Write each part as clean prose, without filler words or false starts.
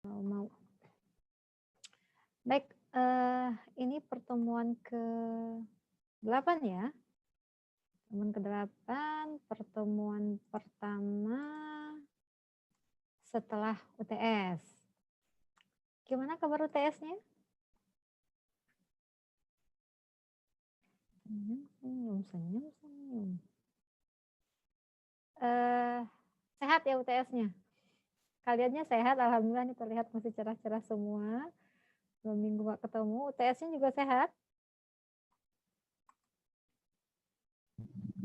Mau. Baik, ini pertemuan ke-8 ya. Pertemuan ke-8, pertemuan pertama setelah UTS. Gimana kabar UTS-nya? Senyum. Sehat ya UTS-nya? Kaliannya sehat, alhamdulillah nih terlihat masih cerah-cerah semua. 2 minggu gak ketemu, UTS-nya juga sehat?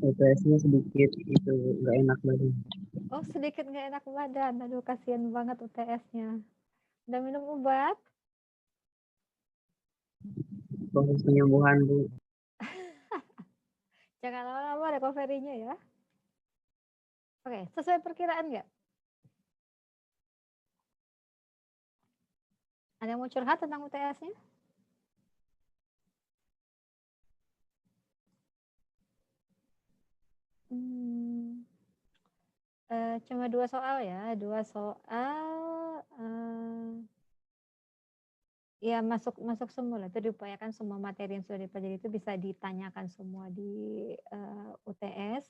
UTS-nya sedikit itu nggak enak badan. Oh sedikit gak enak badan, aduh kasihan banget UTS-nya. Udah minum obat? Proses penyembuhan Bu. Jangan lama-lama recovery-nya ya. Oke, sesuai perkiraan nggak? Ada yang mau curhat tentang UTS-nya? Cuma 2 soal ya, 2 soal ya masuk semua lah. Itu diupayakan semua materi yang sudah dipelajari itu bisa ditanyakan semua di UTS.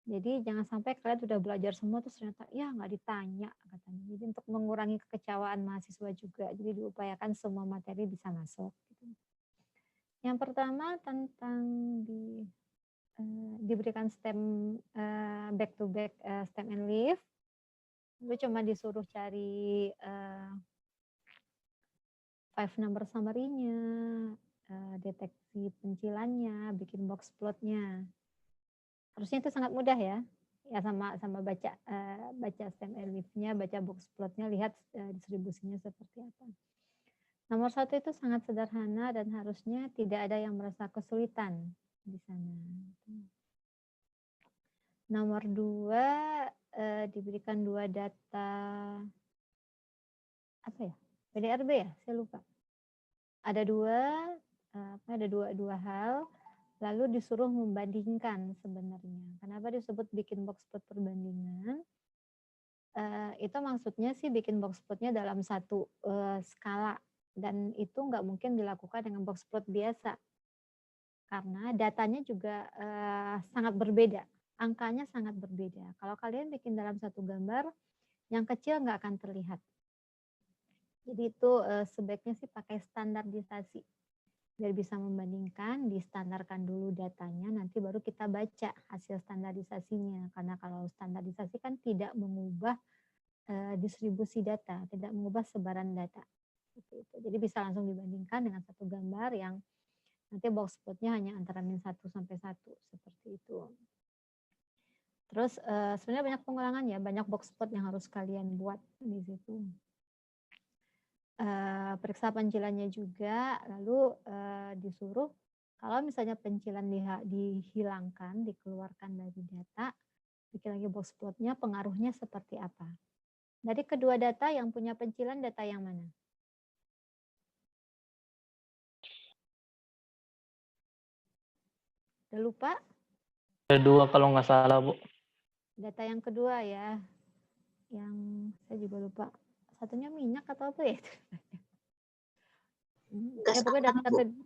Jadi jangan sampai kalian sudah belajar semua terus ternyata ya nggak ditanya katanya. Jadi untuk mengurangi kekecewaan mahasiswa juga, jadi diupayakan semua materi bisa masuk. Gitu. Yang pertama tentang diberikan STEM back to back STEM and Live. Lu cuma disuruh cari 5 number summary-nya, deteksi pencilannya, bikin box plot-nya. Harusnya itu sangat mudah ya. Ya sama baca STEM and Live-nya, baca box plot-nya, lihat distribusinya seperti apa. Nomor 1 itu sangat sederhana dan harusnya tidak ada yang merasa kesulitan di sana. Nomor 2 diberikan 2 data apa ya? PDRB ya? Saya lupa. Ada dua hal, lalu disuruh membandingkan sebenarnya. Kenapa disebut bikin box plot perbandingan? Itu maksudnya sih bikin box plotnya dalam satu skala dan itu nggak mungkin dilakukan dengan box plot biasa karena datanya juga sangat berbeda, angkanya sangat berbeda. Kalau kalian bikin dalam satu gambar, yang kecil nggak akan terlihat. Jadi itu sebaiknya sih pakai standarisasi. Biar bisa membandingkan, distandarkan dulu datanya, nanti baru kita baca hasil standarisasinya. Karena kalau standarisasi kan tidak mengubah distribusi data, tidak mengubah sebaran data. Jadi bisa langsung dibandingkan dengan satu gambar yang nanti box plotnya hanya antara min 1 sampai 1, seperti itu. Terus sebenarnya banyak pengulangan ya, banyak box plot yang harus kalian buat di situ. Periksa pencilannya juga, lalu disuruh kalau misalnya pencilan dihilangkan, dikeluarkan dari data, bikin lagi box plotnya, pengaruhnya seperti apa. Dari kedua data yang punya pencilan, data yang mana? Udah lupa? Kedua kalau nggak salah Bu. Data yang kedua ya, yang saya juga lupa. Satunya minyak atau apa ya? Gas pokoknya alam, data Bu.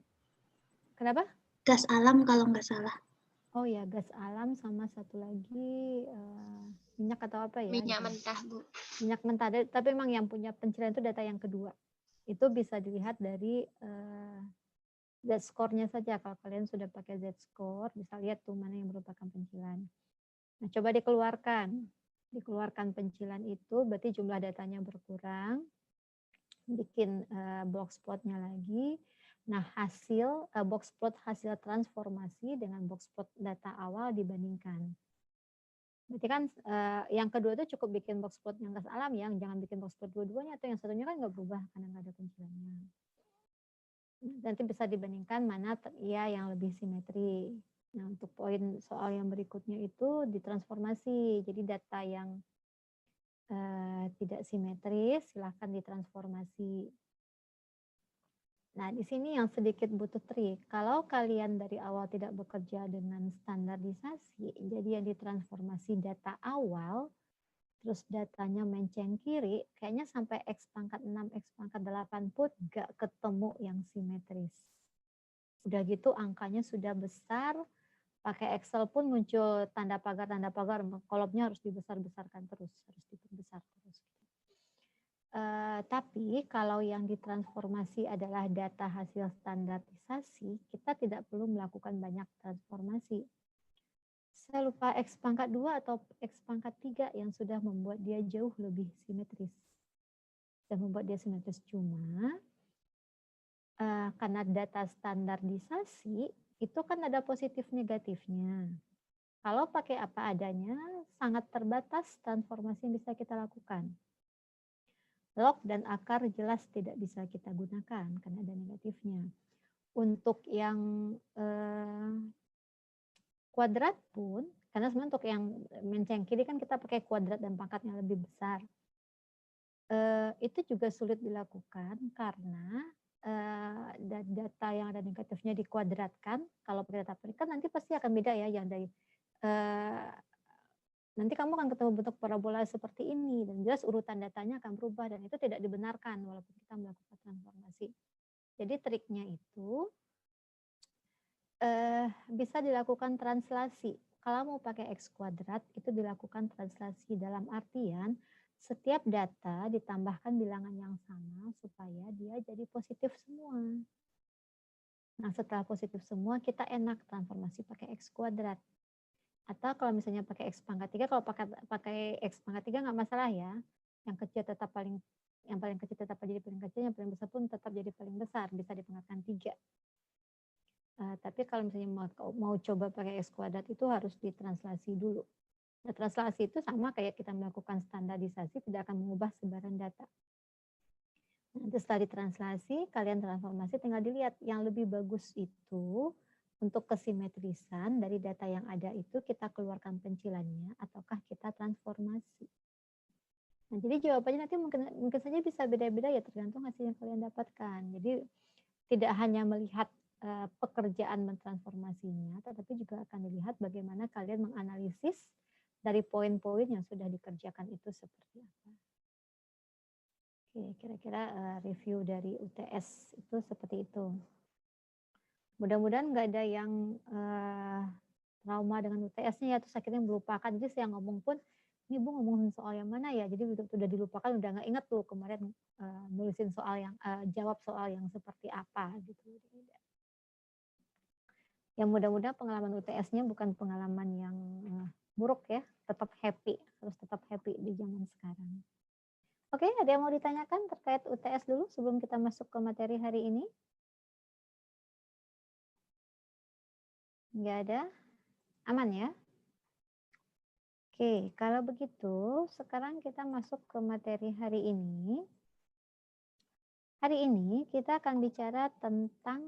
Kenapa? Gas alam kalau nggak salah. Oh ya, gas alam sama satu lagi minyak atau apa ya? Minyak gitu. mentah, Bu. Minyak mentah, tapi memang yang punya pencilan itu data yang kedua. Itu bisa dilihat dari Z-score-nya saja. Kalau kalian sudah pakai Z-score, bisa lihat tuh mana yang merupakan pencilan. Nah, coba dikeluarkan. Dikeluarkan pencilan itu, berarti jumlah datanya berkurang. Bikin box plot-nya lagi. Nah, hasil box plot hasil transformasi dengan box plot data awal dibandingkan. Berarti kan yang kedua itu cukup bikin box plot yang gas alam ya, jangan bikin box plot dua-duanya atau yang satunya kan nggak berubah karena nggak ada pencilannya. Nanti bisa dibandingkan mana ya yang lebih simetri. Nah, untuk poin soal yang berikutnya itu ditransformasi. Jadi data yang tidak simetris silahkan ditransformasi. Nah, di sini yang sedikit butuh trik. Kalau kalian dari awal tidak bekerja dengan standarisasi, jadi yang ditransformasi data awal, terus datanya menceng kiri, kayaknya sampai X pangkat 6, X pangkat 8 pun nggak ketemu yang simetris. Udah gitu angkanya sudah besar, pakai Excel pun muncul tanda pagar, kolomnya harus dibesar-besarkan terus, harus diperbesar terus. Tapi kalau yang ditransformasi adalah data hasil standarisasi, kita tidak perlu melakukan banyak transformasi. Saya lupa X pangkat 2 atau X pangkat 3 yang sudah membuat dia jauh lebih simetris. Dan membuat dia simetris cuma karena data standarisasi itu kan ada positif negatifnya. Kalau pakai apa adanya, sangat terbatas transformasi yang bisa kita lakukan. Log dan akar jelas tidak bisa kita gunakan karena ada negatifnya. Untuk yang kuadrat pun, karena sebenarnya untuk yang menceng kiri kan kita pakai kuadrat dan pangkatnya lebih besar. Itu juga sulit dilakukan karena data yang ada negatifnya dikuadratkan. Kalau pakai data kan nanti pasti akan beda ya, yang dari nanti kamu akan ketemu bentuk parabola seperti ini dan jelas urutan datanya akan berubah dan itu tidak dibenarkan walaupun kita melakukan transformasi. Jadi triknya itu bisa dilakukan translasi. Kalau mau pakai X kuadrat itu dilakukan translasi dalam artian setiap data ditambahkan bilangan yang sama supaya dia jadi positif semua. Nah setelah positif semua kita enak transformasi pakai X kuadrat. Atau kalau misalnya pakai X pangkat 3, kalau pakai X pangkat 3 nggak masalah ya. Yang kecil tetap yang paling kecil tetap jadi paling kecil, yang paling besar pun tetap jadi paling besar, bisa dipangkatkan 3. Tapi kalau misalnya mau coba pakai X kuadrat itu harus ditranslasi dulu. Nah, translasi itu sama kayak kita melakukan standarisasi, tidak akan mengubah sebaran data. Nanti setelah ditranslasi, kalian transformasi tinggal dilihat yang lebih bagus itu untuk kesimetrisan dari data yang ada itu kita keluarkan pencilannya ataukah kita transformasi. Nah, jadi jawabannya nanti mungkin saja bisa beda-beda ya tergantung hasil yang kalian dapatkan. Jadi tidak hanya melihat pekerjaan mentransformasinya, tetapi juga akan dilihat bagaimana kalian menganalisis dari poin-poin yang sudah dikerjakan itu seperti apa. Oke, kira-kira review dari UTS itu seperti itu. Mudah-mudahan nggak ada yang trauma dengan UTS-nya ya, terus akhirnya melupakan. Jadi saya ngomong pun, ini Bu ngomongin soal yang mana ya, jadi udah dilupakan, udah nggak ingat tuh kemarin nulisin soal yang, jawab soal yang seperti apa gitu. Yang mudah-mudahan pengalaman UTS-nya bukan pengalaman yang buruk ya, tetap happy, harus tetap happy di zaman sekarang. Oke, ada yang mau ditanyakan terkait UTS dulu sebelum kita masuk ke materi hari ini? Nggak ada? Aman ya? Oke, kalau begitu sekarang kita masuk ke materi hari ini. Hari ini kita akan bicara tentang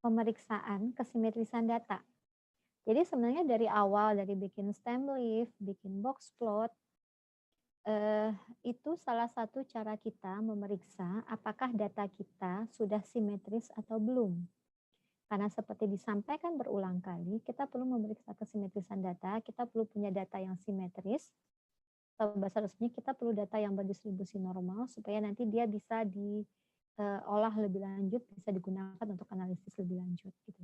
pemeriksaan kesimetrisan data. Jadi sebenarnya dari awal, dari bikin stem leaf, bikin box plot, itu salah satu cara kita memeriksa apakah data kita sudah simetris atau belum. Karena seperti disampaikan berulang kali, kita perlu memeriksa kesimetrisan data, kita perlu punya data yang simetris, atau bahasa resmi kita perlu data yang berdistribusi normal, supaya nanti dia bisa diolah lebih lanjut, bisa digunakan untuk analisis lebih lanjut. Gitu.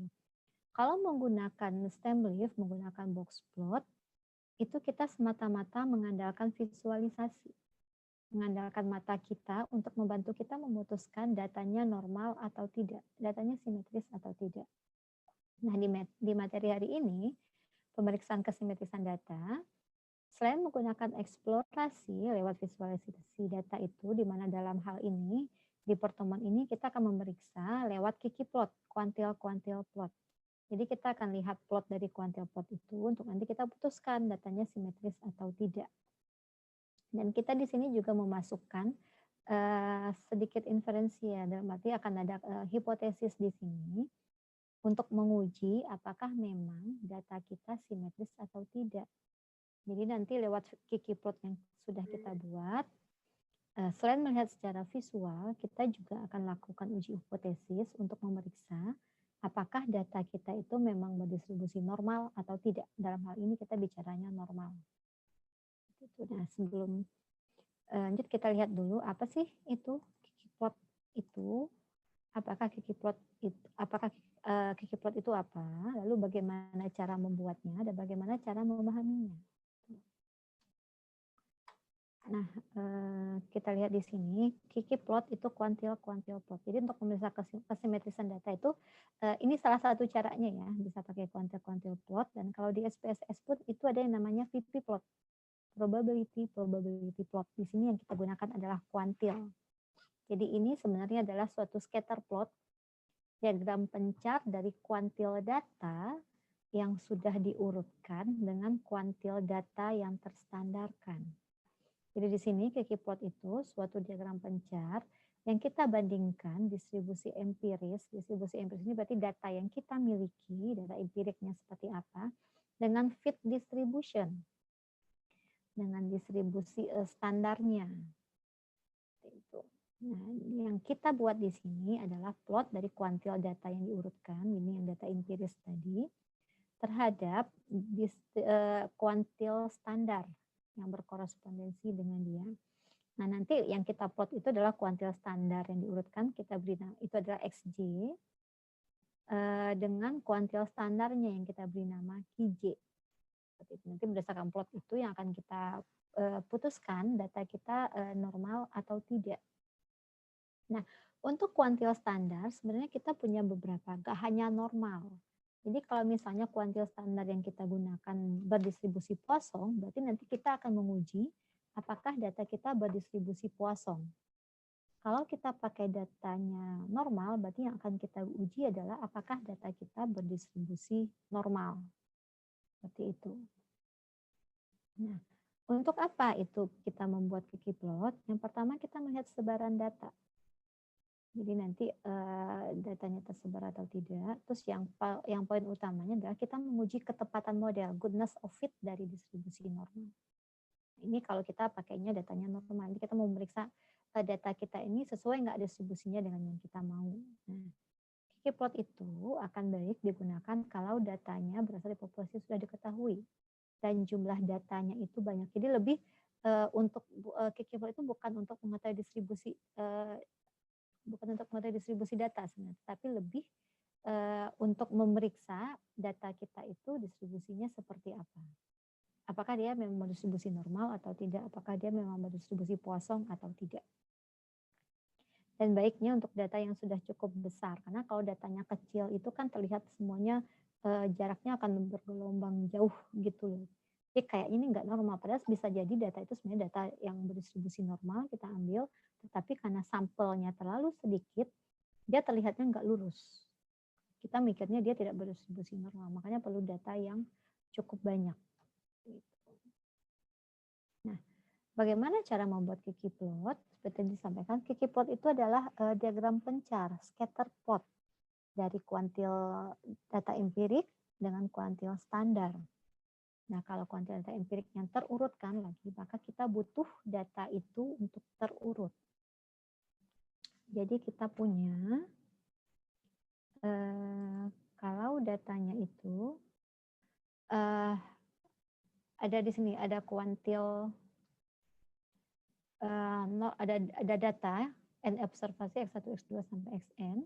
Kalau menggunakan stem leaf, menggunakan box plot, itu kita semata-mata mengandalkan visualisasi. Mengandalkan mata kita untuk membantu kita memutuskan datanya normal atau tidak, datanya simetris atau tidak. Nah, di materi hari ini, pemeriksaan kesimetrisan data, selain menggunakan eksplorasi lewat visualisasi data itu, di mana dalam hal ini, di pertemuan ini kita akan memeriksa lewat Kiki plot, kuantil plot. Jadi kita akan lihat plot dari kuantil plot itu untuk nanti kita putuskan datanya simetris atau tidak. Dan kita di sini juga memasukkan sedikit inferensi ya, dalam arti akan ada hipotesis di sini untuk menguji apakah memang data kita simetris atau tidak. Jadi nanti lewat Kiki plot yang sudah kita buat, selain melihat secara visual, kita juga akan lakukan uji hipotesis untuk memeriksa apakah data kita itu memang berdistribusi normal atau tidak. Dalam hal ini kita bicaranya normal. Nah, sebelum lanjut kita lihat dulu apa sih itu Kiki-plot itu, apakah Kiki-plot itu apa, lalu bagaimana cara membuatnya dan bagaimana cara memahaminya. Nah, kita lihat di sini Kiki-plot itu kuantil plot. Jadi untuk memeriksa kesimetrisan data itu ini salah satu caranya ya, bisa pakai kuantil plot, dan kalau di SPSS pun itu ada yang namanya VP plot. Probability plot. Di sini yang kita gunakan adalah kuantil. Jadi ini sebenarnya adalah suatu scatter plot, diagram pencar dari kuantil data yang sudah diurutkan dengan kuantil data yang terstandarkan. Jadi di sini Kiki-plot itu suatu diagram pencar yang kita bandingkan distribusi empiris. Distribusi empiris ini berarti data yang kita miliki, data empiriknya seperti apa, dengan fit distribution, dengan distribusi standarnya. Itu. Nah, yang kita buat di sini adalah plot dari kuantil data yang diurutkan, ini yang data empiris tadi, terhadap kuantil standar yang berkorespondensi dengan dia. Nah, nanti yang kita plot itu adalah kuantil standar yang diurutkan, kita beri nama, itu adalah XJ, dengan kuantil standarnya yang kita beri nama KJ. Nanti berdasarkan plot itu yang akan kita putuskan data kita normal atau tidak. Nah, untuk kuantil standar sebenarnya kita punya beberapa, gak hanya normal. Jadi kalau misalnya kuantil standar yang kita gunakan berdistribusi Poisson, berarti nanti kita akan menguji apakah data kita berdistribusi Poisson. Kalau kita pakai datanya normal, berarti yang akan kita uji adalah apakah data kita berdistribusi normal. Seperti itu. Nah, untuk apa itu kita membuat Kiki-plot? Yang pertama kita melihat sebaran data. Jadi nanti datanya tersebar atau tidak. Terus yang poin utamanya adalah kita menguji ketepatan model, goodness of fit dari distribusi normal. Ini kalau kita pakainya datanya normal. Jadi kita mau memeriksa data kita ini sesuai nggak distribusinya dengan yang kita mau. Nah, Kiki-plot itu akan baik digunakan kalau datanya berasal dari populasi sudah diketahui dan jumlah datanya itu banyak. Jadi lebih untuk Kiki-plot itu bukan untuk mengetahui distribusi data sebenarnya, tapi lebih untuk memeriksa data kita itu distribusinya seperti apa. Apakah dia memang berdistribusi normal atau tidak, apakah dia memang berdistribusi Poisson atau tidak. Dan baiknya untuk data yang sudah cukup besar, karena kalau datanya kecil itu kan terlihat semuanya jaraknya akan bergelombang jauh gitu loh. Jadi kayak ini nggak normal, padahal bisa jadi data itu sebenarnya data yang berdistribusi normal kita ambil, tetapi karena sampelnya terlalu sedikit, dia terlihatnya nggak lurus. Kita mikirnya dia tidak berdistribusi normal, makanya perlu data yang cukup banyak. Nah, bagaimana cara membuat Kiki-plot? Seperti yang disampaikan, Kiki-plot itu adalah diagram pencar, scatter plot dari kuantil data empirik dengan kuantil standar. Nah, kalau kuantil data empirik yang terurutkan lagi, maka kita butuh data itu untuk terurut. Jadi kita punya, kalau datanya itu, ada di sini, ada kuantil, ada data, N observasi X1, X2, sampai Xn.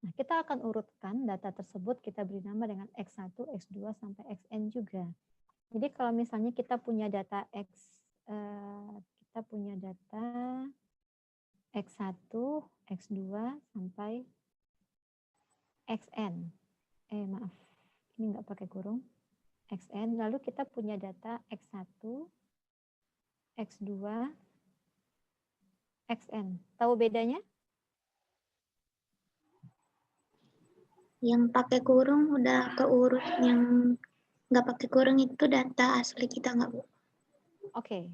Nah, kita akan urutkan data tersebut, kita beri nama dengan X1, X2, sampai Xn juga. Jadi kalau misalnya kita punya data X1, X2, sampai Xn. Maaf, ini nggak pakai kurung. Xn, lalu kita punya data X1, X2, Xn. Tahu bedanya? Yang pakai kurung udah keurut, yang nggak pakai kurung itu data asli kita nggak, Bu? Oke.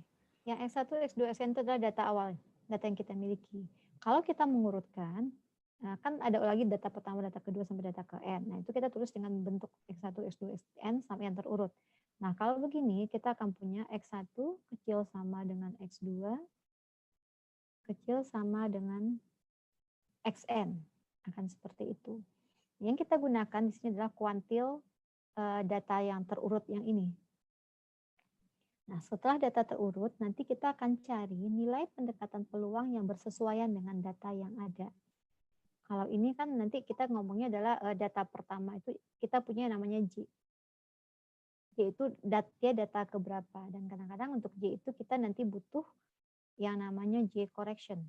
Yang X1, X2, Xn itu adalah data awal, data yang kita miliki. Kalau kita mengurutkan, kan ada lagi data pertama, data kedua, sampai data ke N. Nah, itu kita tulis dengan bentuk X1, X2, Xn sampai yang terurut. Nah, kalau begini, kita akan punya X1 kecil sama dengan X2, kecil sama dengan Xn. Akan seperti itu. Yang kita gunakan di sini adalah kuantil data yang terurut yang ini. Nah, setelah data terurut, nanti kita akan cari nilai pendekatan peluang yang bersesuaian dengan data yang ada. Kalau ini kan nanti kita ngomongnya adalah data pertama itu kita punya namanya J. J itu dia data keberapa. Dan kadang-kadang untuk J itu kita nanti butuh yang namanya J correction.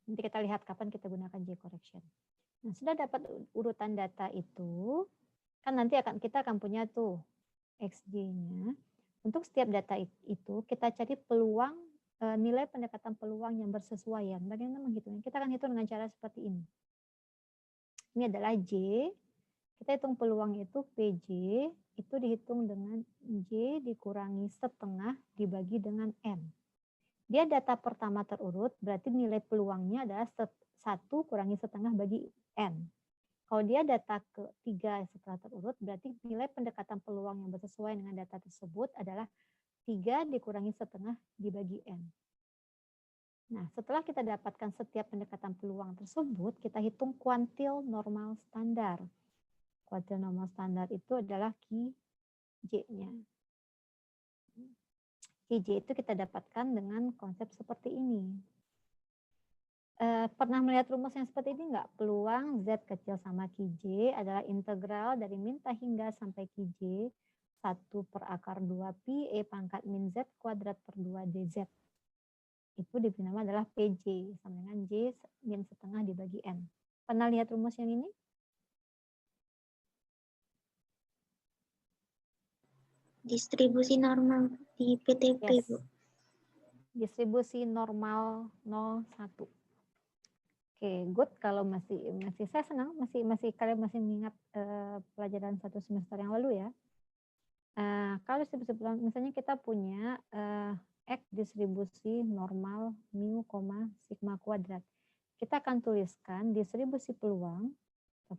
Nanti kita lihat kapan kita gunakan J correction. Nah, sudah dapat urutan data itu, kan nanti kita akan punya tuh XJ-nya. Untuk setiap data itu kita cari peluang, nilai pendekatan peluang yang bersesuaian. Bagaimana menghitungnya? Kita akan hitung dengan cara seperti ini. Ini adalah J, kita hitung peluang itu PJ, itu dihitung dengan J dikurangi setengah dibagi dengan N. Dia data pertama terurut, berarti nilai peluangnya adalah 1 kurangi setengah bagi N. Kalau dia data ketiga setelah terurut, berarti nilai pendekatan peluang yang bersesuaian dengan data tersebut adalah 3 dikurangi setengah dibagi N. Nah, setelah kita dapatkan setiap pendekatan peluang tersebut, kita hitung kuantil normal standar. Kuantil normal standar itu adalah QJ-nya. QJ itu kita dapatkan dengan konsep seperti ini. Pernah melihat rumus yang seperti ini enggak? Peluang Z kecil sama QJ adalah integral dari min hingga sampai QJ 1 per akar 2 pi E pangkat min Z kuadrat per 2 DZ. Itu diberi nama adalah PJ sama dengan J min setengah dibagi N. Pernah lihat rumus yang ini? Distribusi normal di PTP, Yes. Bu. Distribusi normal 0,1. Oke, good. Kalau masih saya senang kalian masih mengingat pelajaran 1 semester yang lalu ya. Kalau distribusi peluang, misalnya kita punya X distribusi normal mu, sigma kuadrat. Kita akan tuliskan distribusi peluang,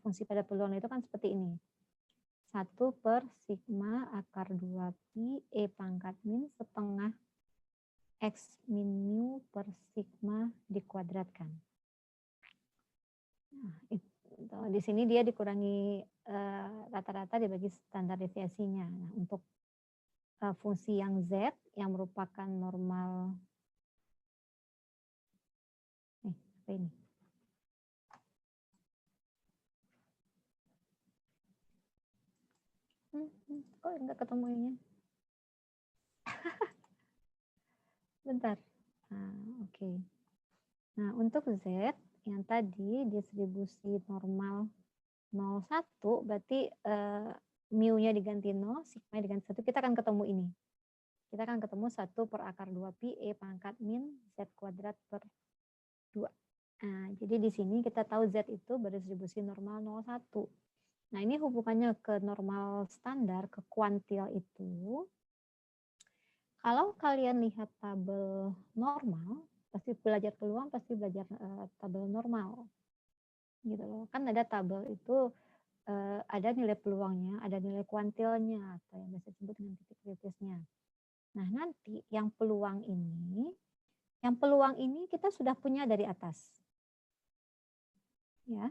fungsi pada peluang itu kan seperti ini. 1 per sigma akar 2 pi E pangkat min setengah X min mu per sigma dikuadratkan. Nah, di sini dia dikurangi rata-rata dibagi standar deviasinya. Nah, untuk fungsi yang Z yang merupakan normal apa ini? Kok enggak ketemu ini? Bentar. Oke. Nah, untuk Z yang tadi distribusi normal 0,1 berarti mu-nya diganti 0, sigma diganti 1, kita akan ketemu ini. Kita akan ketemu 1 per akar 2 pi E pangkat min Z kuadrat per 2. Nah, jadi di sini kita tahu Z itu berdistribusi normal 0,1. Nah, ini hubungannya ke normal standar, ke kuantil itu. Kalau kalian lihat tabel normal, pasti belajar peluang, pasti belajar tabel normal. Gitu loh. Kan ada tabel itu ada nilai peluangnya, ada nilai kuantilnya atau yang biasa disebut dengan titik kritisnya. Nah, nanti yang peluang ini kita sudah punya dari atas. Ya.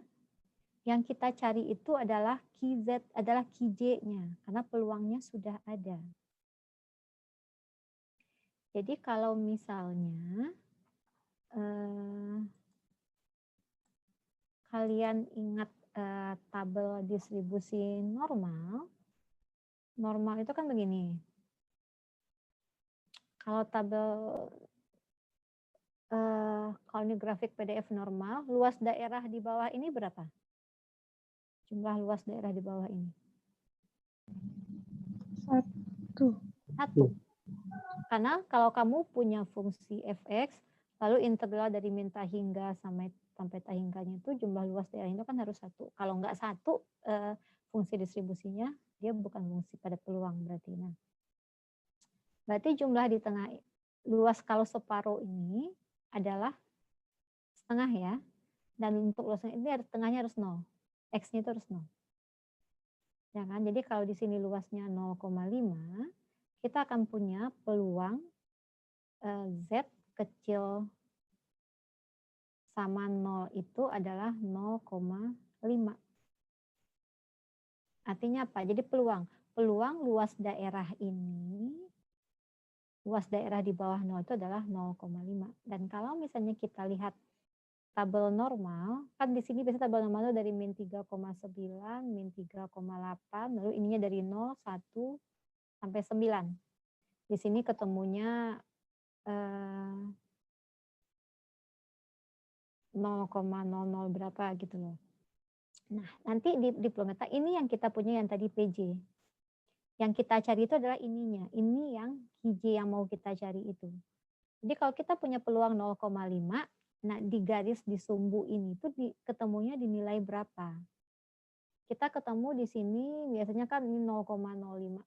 Yang kita cari itu adalah QZ, adalah QJ-nya karena peluangnya sudah ada. Jadi kalau misalnya kalian ingat tabel distribusi normal itu kan begini. Kalau tabel kalau ini grafik PDF normal, luas daerah di bawah ini berapa? Jumlah luas daerah di bawah ini. 1. Karena kalau kamu punya fungsi fx, lalu integral dari min hingga sampai tahingganya itu jumlah luas daerah itu kan harus 1. Kalau enggak 1, fungsi distribusinya dia bukan fungsi pada peluang berarti. Nah, berarti jumlah di tengah luas kalau separuh ini adalah setengah ya. Dan untuk luasnya ini tengahnya harus 0. X-nya itu harus 0. Ya kan? Jadi kalau di sini luasnya 0,5, kita akan punya peluang Z kecil sama 0 itu adalah 0,5. Artinya apa? Jadi peluang luas daerah ini luas daerah di bawah 0 itu adalah 0,5. Dan kalau misalnya kita lihat tabel normal, kan di sini biasanya tabel normal itu dari min 3,9, min 3,8, lalu ininya dari 0, 1, sampai 9. Di sini ketemunya 0,00 berapa gitu loh. Nah, nanti di Plometa ini yang kita punya yang tadi PJ. Yang kita cari itu adalah ininya. Ini yang KJ yang mau kita cari itu. Jadi kalau kita punya peluang 0,5, nah di garis di sumbu ini tuh ketemunya di nilai berapa? Kita ketemu di sini biasanya kan ini 0,05.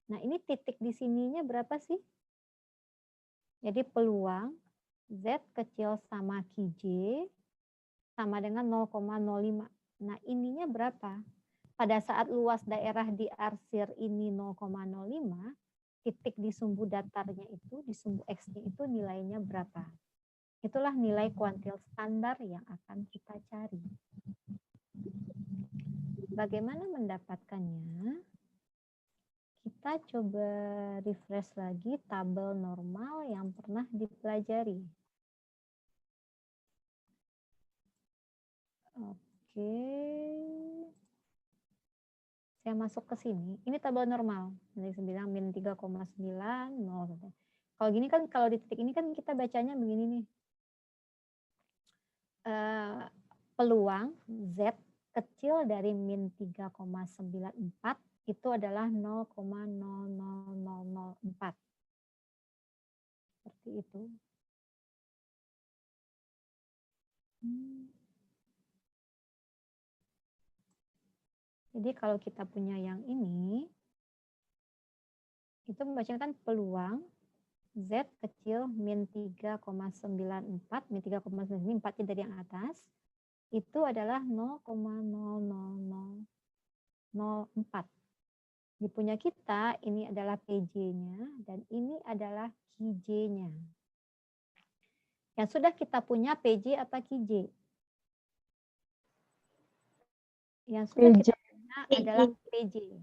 Nah, ini titik di sininya berapa sih? Jadi peluang Z kecil sama KJ sama dengan 0,05. Nah, ininya berapa? Pada saat luas daerah diarsir ini 0,05, titik di sumbu datarnya itu, di sumbu X-nya itu nilainya berapa? Itulah nilai kuantil standar yang akan kita cari. Bagaimana mendapatkannya? Kita coba refresh lagi tabel normal yang pernah dipelajari. Oke. Saya masuk ke sini. Ini tabel normal. Dari 9, min 3,9, 0. Kalau gini kan, kalau di titik ini kan kita bacanya begini nih. Peluang Z kecil dari min 3,94 itu adalah 0,00004. Seperti itu. Jadi kalau kita punya yang ini, itu membacakan peluang Z kecil min 3,94, min 3,94 ini 4 dari yang atas, itu adalah 0,00004. Di punya kita, ini adalah PJ-nya, dan ini adalah KJ-nya. Yang sudah kita punya PJ apa KJ? Yang sudah kita punya adalah PJ.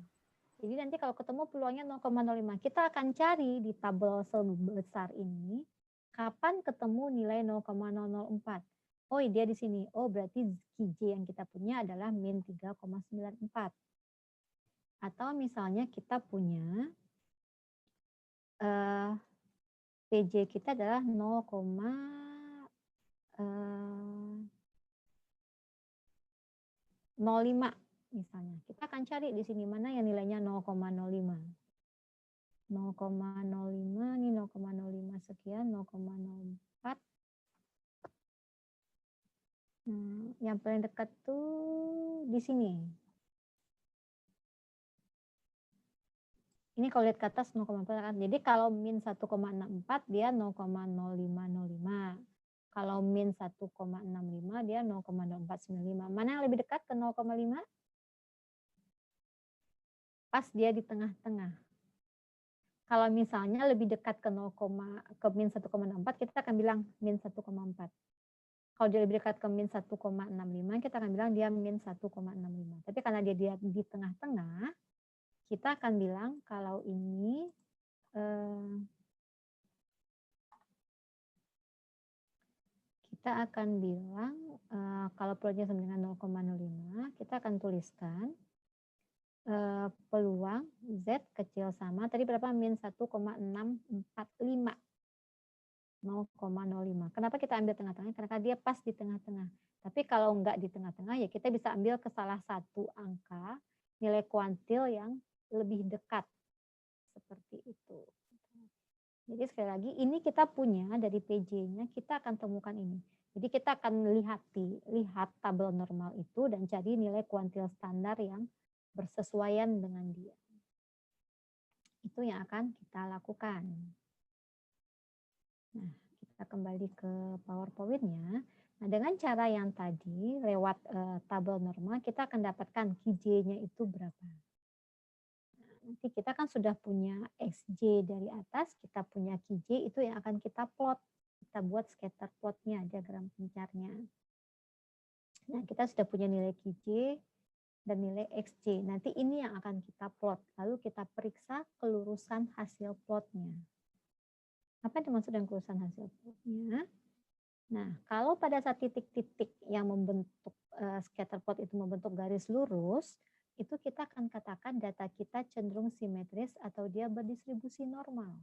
Jadi nanti kalau ketemu peluangnya 0,05, kita akan cari di tabel sebesar ini kapan ketemu nilai 0,004. Oh, dia di sini. Oh, berarti KJ yang kita punya adalah min 3,94. Atau misalnya kita punya PJ kita adalah 0,05 misalnya. Kita akan cari di sini mana yang nilainya 0,05. 0,05 ini 0,05 sekian, 0,04. Yang paling dekat tuh di sini. Ini kalau lihat ke atas 0,4. Jadi kalau min 1,64 dia 0,0505. Kalau min 1,65 dia 0,0495. Mana yang lebih dekat ke 0,5? Pas dia di tengah-tengah. Kalau misalnya lebih dekat ke min 1,64, kita akan bilang min 1,4. Kalau dia lebih dekat ke min 1,65, kita akan bilang dia min 1,65. Tapi karena dia di tengah-tengah, kita akan bilang kalau ini kita akan bilang kalau peluangnya sama dengan 0,05, kita akan tuliskan peluang Z kecil sama tadi berapa, min 1,645. 0,05. Kenapa kita ambil tengah-tengah? Karena dia pas di tengah-tengah. Tapi kalau enggak di tengah-tengah ya kita bisa ambil ke salah satu angka nilai kuantil yang lebih dekat. Seperti itu. Jadi sekali lagi ini kita punya dari PJ-nya, kita akan temukan ini. Jadi kita akan lihat tabel normal itu dan cari nilai kuantil standar yang bersesuaian dengan dia. Itu yang akan kita lakukan. Nah, kita kembali ke PowerPoint-nya. Nah, dengan cara yang tadi, lewat tabel normal, kita akan dapatkan KJ-nya itu berapa. Nah, nanti kita kan sudah punya XJ dari atas, kita punya KJ, itu yang akan kita plot. Kita buat scatter plot-nya, diagram pencarnya. Nah, kita sudah punya nilai KJ dan nilai XJ. Nanti ini yang akan kita plot. Lalu kita periksa kelurusan hasil plotnya. Apa yang dimaksud dengan kelulusan hasil plotnya? Nah, kalau pada saat titik-titik yang membentuk scatter plot itu membentuk garis lurus, itu kita akan katakan data kita cenderung simetris atau dia berdistribusi normal.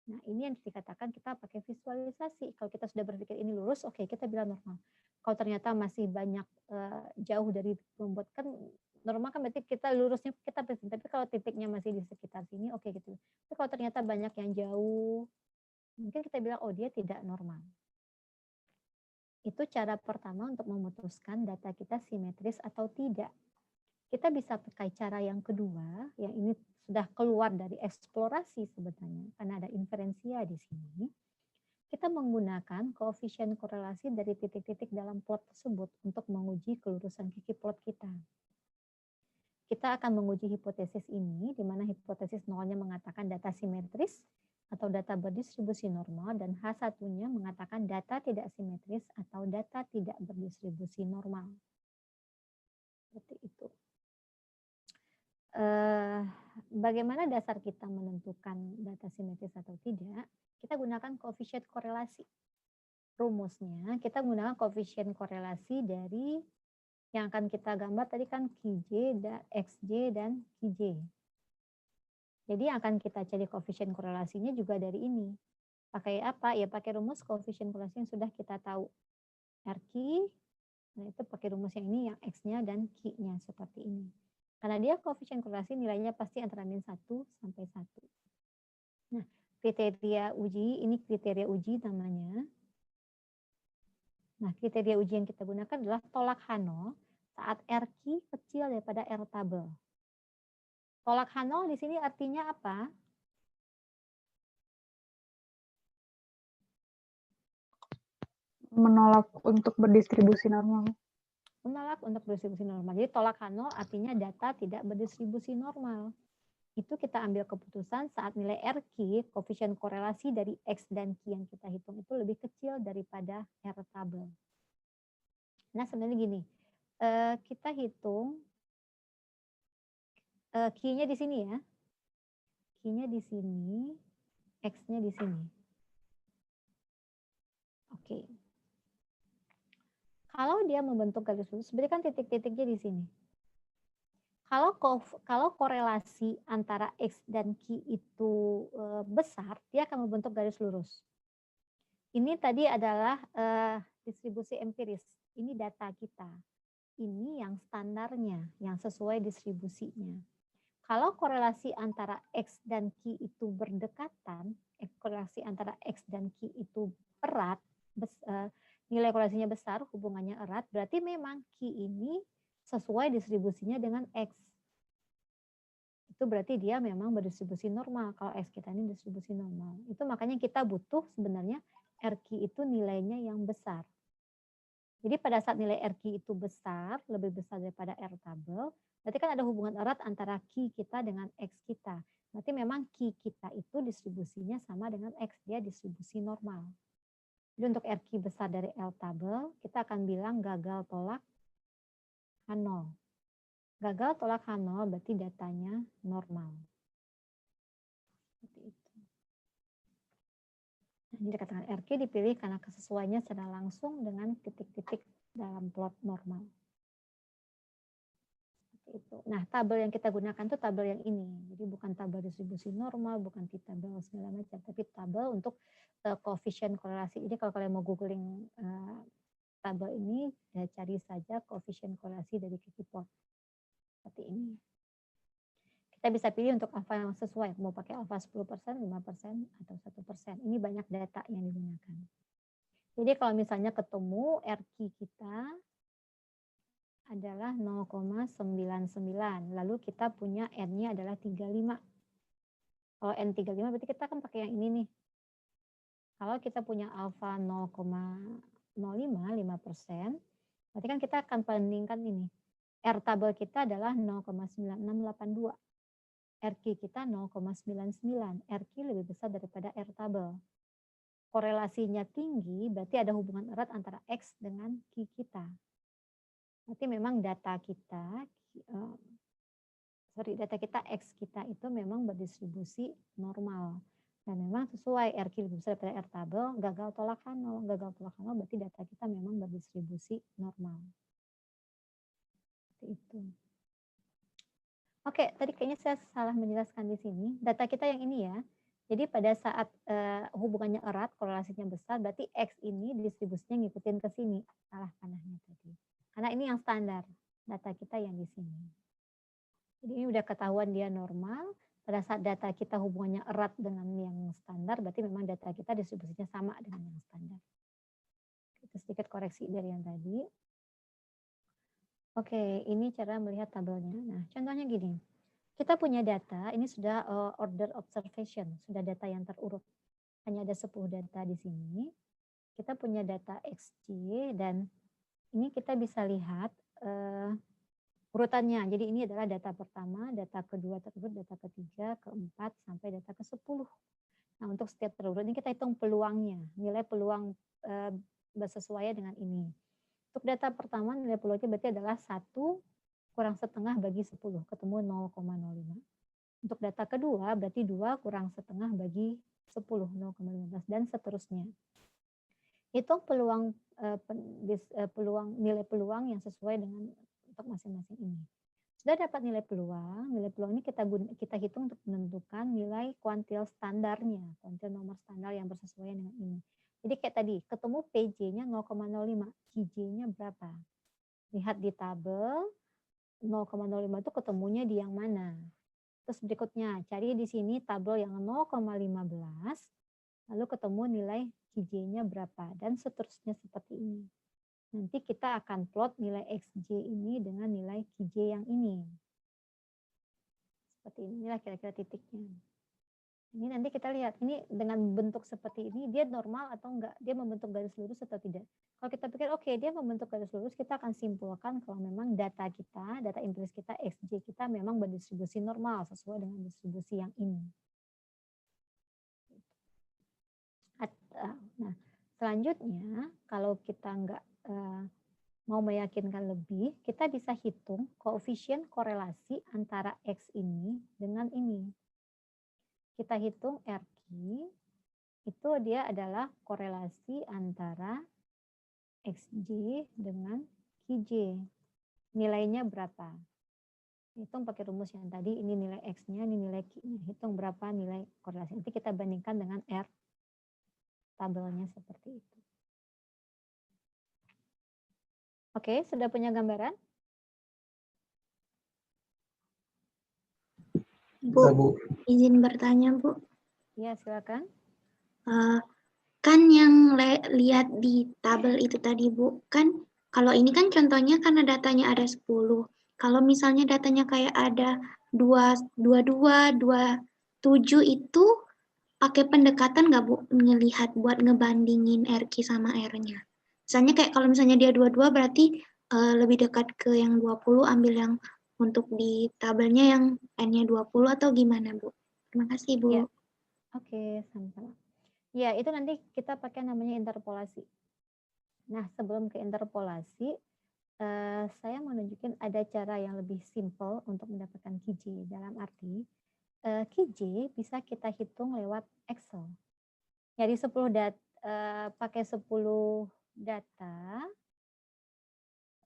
Nah, ini yang dikatakan kita pakai visualisasi. Kalau kita sudah berpikir ini lurus, oke, kita bilang normal. Kalau ternyata masih banyak jauh dari membuat, kan normal kan berarti kita lurusnya kita present, tapi kalau titiknya masih di sekitar sini, oke gitu. Tapi kalau ternyata banyak yang jauh, mungkin kita bilang, oh dia tidak normal. Itu cara pertama untuk memutuskan data kita simetris atau tidak. Kita bisa pakai cara yang kedua, yang ini sudah keluar dari eksplorasi sebenarnya, karena ada inferensia di sini. Kita menggunakan koefisien korelasi dari titik-titik dalam plot tersebut untuk menguji kelurusan kiki plot kita. Kita akan menguji hipotesis ini, di mana hipotesis nolnya mengatakan data simetris, atau data berdistribusi normal, dan H1-nya mengatakan data tidak simetris atau data tidak berdistribusi normal. Seperti itu. Bagaimana dasar kita menentukan data simetris atau tidak? Kita gunakan koefisien korelasi. Rumusnya kita gunakan koefisien korelasi dari yang akan kita gambar tadi kan Qj, Xj, dan Qj. Jadi yang akan kita cari koefisien korelasinya juga dari ini. Pakai apa? Ya pakai rumus koefisien korelasi yang sudah kita tahu. RQ, nah itu pakai rumus yang ini, yang X-nya dan Q-nya seperti ini. Karena dia koefisien korelasi nilainya pasti antara min 1 sampai 1. Nah, kriteria uji, ini kriteria uji namanya. Nah, kriteria uji yang kita gunakan adalah tolak Hanol saat RQ kecil daripada R tabel. Tolak Hanol di sini artinya apa? Menolak untuk berdistribusi normal. Menolak untuk berdistribusi normal. Jadi tolak Hanol artinya data tidak berdistribusi normal. Itu kita ambil keputusan saat nilai RQ, koefisien korelasi dari X dan Q yang kita hitung itu lebih kecil daripada R tabel. Nah sebenarnya gini, kita hitung Q-nya di sini ya. Q-nya di sini, X-nya di sini. Oke. Kalau dia membentuk garis lurus, berarti kan titik-titiknya di sini. Kalau korelasi antara X dan Q itu besar, dia akan membentuk garis lurus. Ini tadi adalah distribusi empiris. Ini data kita. Ini yang standarnya, yang sesuai distribusinya. Kalau korelasi antara X dan Q itu berdekatan, korelasi antara X dan Q itu erat, nilai korelasinya besar, hubungannya erat, berarti memang Q ini sesuai distribusinya dengan X. Itu berarti dia memang berdistribusi normal. Kalau X kita ini distribusi normal. Itu makanya kita butuh sebenarnya RQ itu nilainya yang besar. Jadi pada saat nilai RQ itu besar, lebih besar daripada R tabel, berarti kan ada hubungan erat antara Q kita dengan X kita. Berarti memang Q kita itu distribusinya sama dengan X, dia distribusi normal. Jadi untuk RQ besar dari L tabel, kita akan bilang gagal tolak H0. Gagal tolak H0 berarti datanya normal. Seperti itu. Jadi dikatakan RQ dipilih karena kesesuaiannya secara langsung dengan titik-titik dalam plot normal. Seperti itu. Nah, tabel yang kita gunakan itu tabel yang ini. Jadi bukan tabel distribusi normal, bukan tabel segala macam, tapi tabel untuk koefisien korelasi. Jadi kalau kalian mau googling tabel ini, ya cari saja koefisien korelasi dari kiki plot. Seperti ini. Kita bisa pilih untuk alfa yang sesuai, mau pakai alfa 10%, 5%, atau 1%. Ini banyak data yang digunakan. Jadi kalau misalnya ketemu RQ kita adalah 0,99, lalu kita punya N-nya adalah 35. Kalau N 35 berarti kita akan pakai yang ini nih. Kalau kita punya alfa 0,05, 5%, berarti kan kita akan bandingkan ini. R tabel kita adalah 0,9682. RQ kita 0,99. RQ lebih besar daripada R tabel. Korelasinya tinggi, berarti ada hubungan erat antara X dengan Q kita. Berarti memang data kita, data kita X kita itu memang berdistribusi normal. Dan memang sesuai R lebih besar daripada R tabel, gagal tolak 0. Gagal tolak 0 berarti data kita memang berdistribusi normal. Seperti itu. Oke, tadi kayaknya saya salah menjelaskan di sini. Data kita yang ini ya. Jadi pada saat hubungannya erat, korelasinya besar, berarti X ini distribusinya ngikutin ke sini. Salah panahnya tadi. Karena ini yang standar. Data kita yang di sini. Jadi ini udah ketahuan dia normal. Pada saat data kita hubungannya erat dengan yang standar, berarti memang data kita distribusinya sama dengan yang standar. Itu sedikit koreksi dari yang tadi. Oke, ini cara melihat tabelnya. Nah, contohnya gini. Kita punya data, ini sudah order observation, sudah data yang terurut. Hanya ada 10 data di sini. Kita punya data XJ dan ini kita bisa lihat urutannya. Jadi ini adalah data pertama, data kedua terurut, data ketiga, keempat, sampai data ke-10. Nah, untuk setiap terurut ini kita hitung peluangnya, nilai peluang bersesuaian dengan ini. Untuk data pertama nilai peluangnya berarti adalah 1 kurang setengah bagi 10, ketemu 0,05. Untuk data kedua berarti 2 kurang setengah bagi 10, 0,15 dan seterusnya. Hitung peluang nilai peluang yang sesuai dengan untuk masing-masing ini. Sudah dapat nilai peluang ini kita hitung untuk menentukan nilai kuantil standarnya, kuantil nomor standar yang bersesuaian dengan ini. Jadi kayak tadi, ketemu PJ-nya 0,05, QJ-nya berapa? Lihat di tabel, 0,05 itu ketemunya di yang mana? Terus berikutnya, cari di sini tabel yang 0,15, lalu ketemu nilai QJ-nya berapa? Dan seterusnya seperti ini. Nanti kita akan plot nilai XJ ini dengan nilai QJ yang ini. Seperti inilah kira-kira titiknya. Ini nanti kita lihat, ini dengan bentuk seperti ini, dia normal atau enggak, dia membentuk garis lurus atau tidak. Kalau kita pikir, oke, dia membentuk garis lurus, kita akan simpulkan kalau memang data kita, data empiris kita, XJ kita memang berdistribusi normal, sesuai dengan distribusi yang ini. Nah, selanjutnya, kalau kita enggak mau meyakinkan lebih, kita bisa hitung koefisien korelasi antara X ini dengan ini. Kita hitung RQ, itu dia adalah korelasi antara XJ dengan QJ. Nilainya berapa? Hitung pakai rumus yang tadi, ini nilai X-nya, ini nilai Q-nya. Hitung berapa nilai korelasi. Nanti kita bandingkan dengan R, tabelnya seperti itu. Oke, sudah punya gambaran? Bu, izin bertanya, Bu. Ya, silakan. Kan yang lihat di tabel itu tadi, Bu, kan kalau ini kan contohnya karena datanya ada 10. Kalau misalnya datanya kayak ada 22, 27 itu pakai pendekatan nggak, Bu, ngelihat buat ngebandingin RQ sama R-nya? Misalnya kayak kalau misalnya dia 22 berarti lebih dekat ke yang 20, ambil yang untuk di tabelnya yang N-nya 20 atau gimana, Bu? Terima kasih, Bu. Ya. Oke, sama-sama. Ya, itu nanti kita pakai namanya interpolasi. Nah, sebelum ke interpolasi, saya mau nunjukin ada cara yang lebih simple untuk mendapatkan QJ. Dalam arti, QJ bisa kita hitung lewat Excel. Jadi 10 pakai 10 data,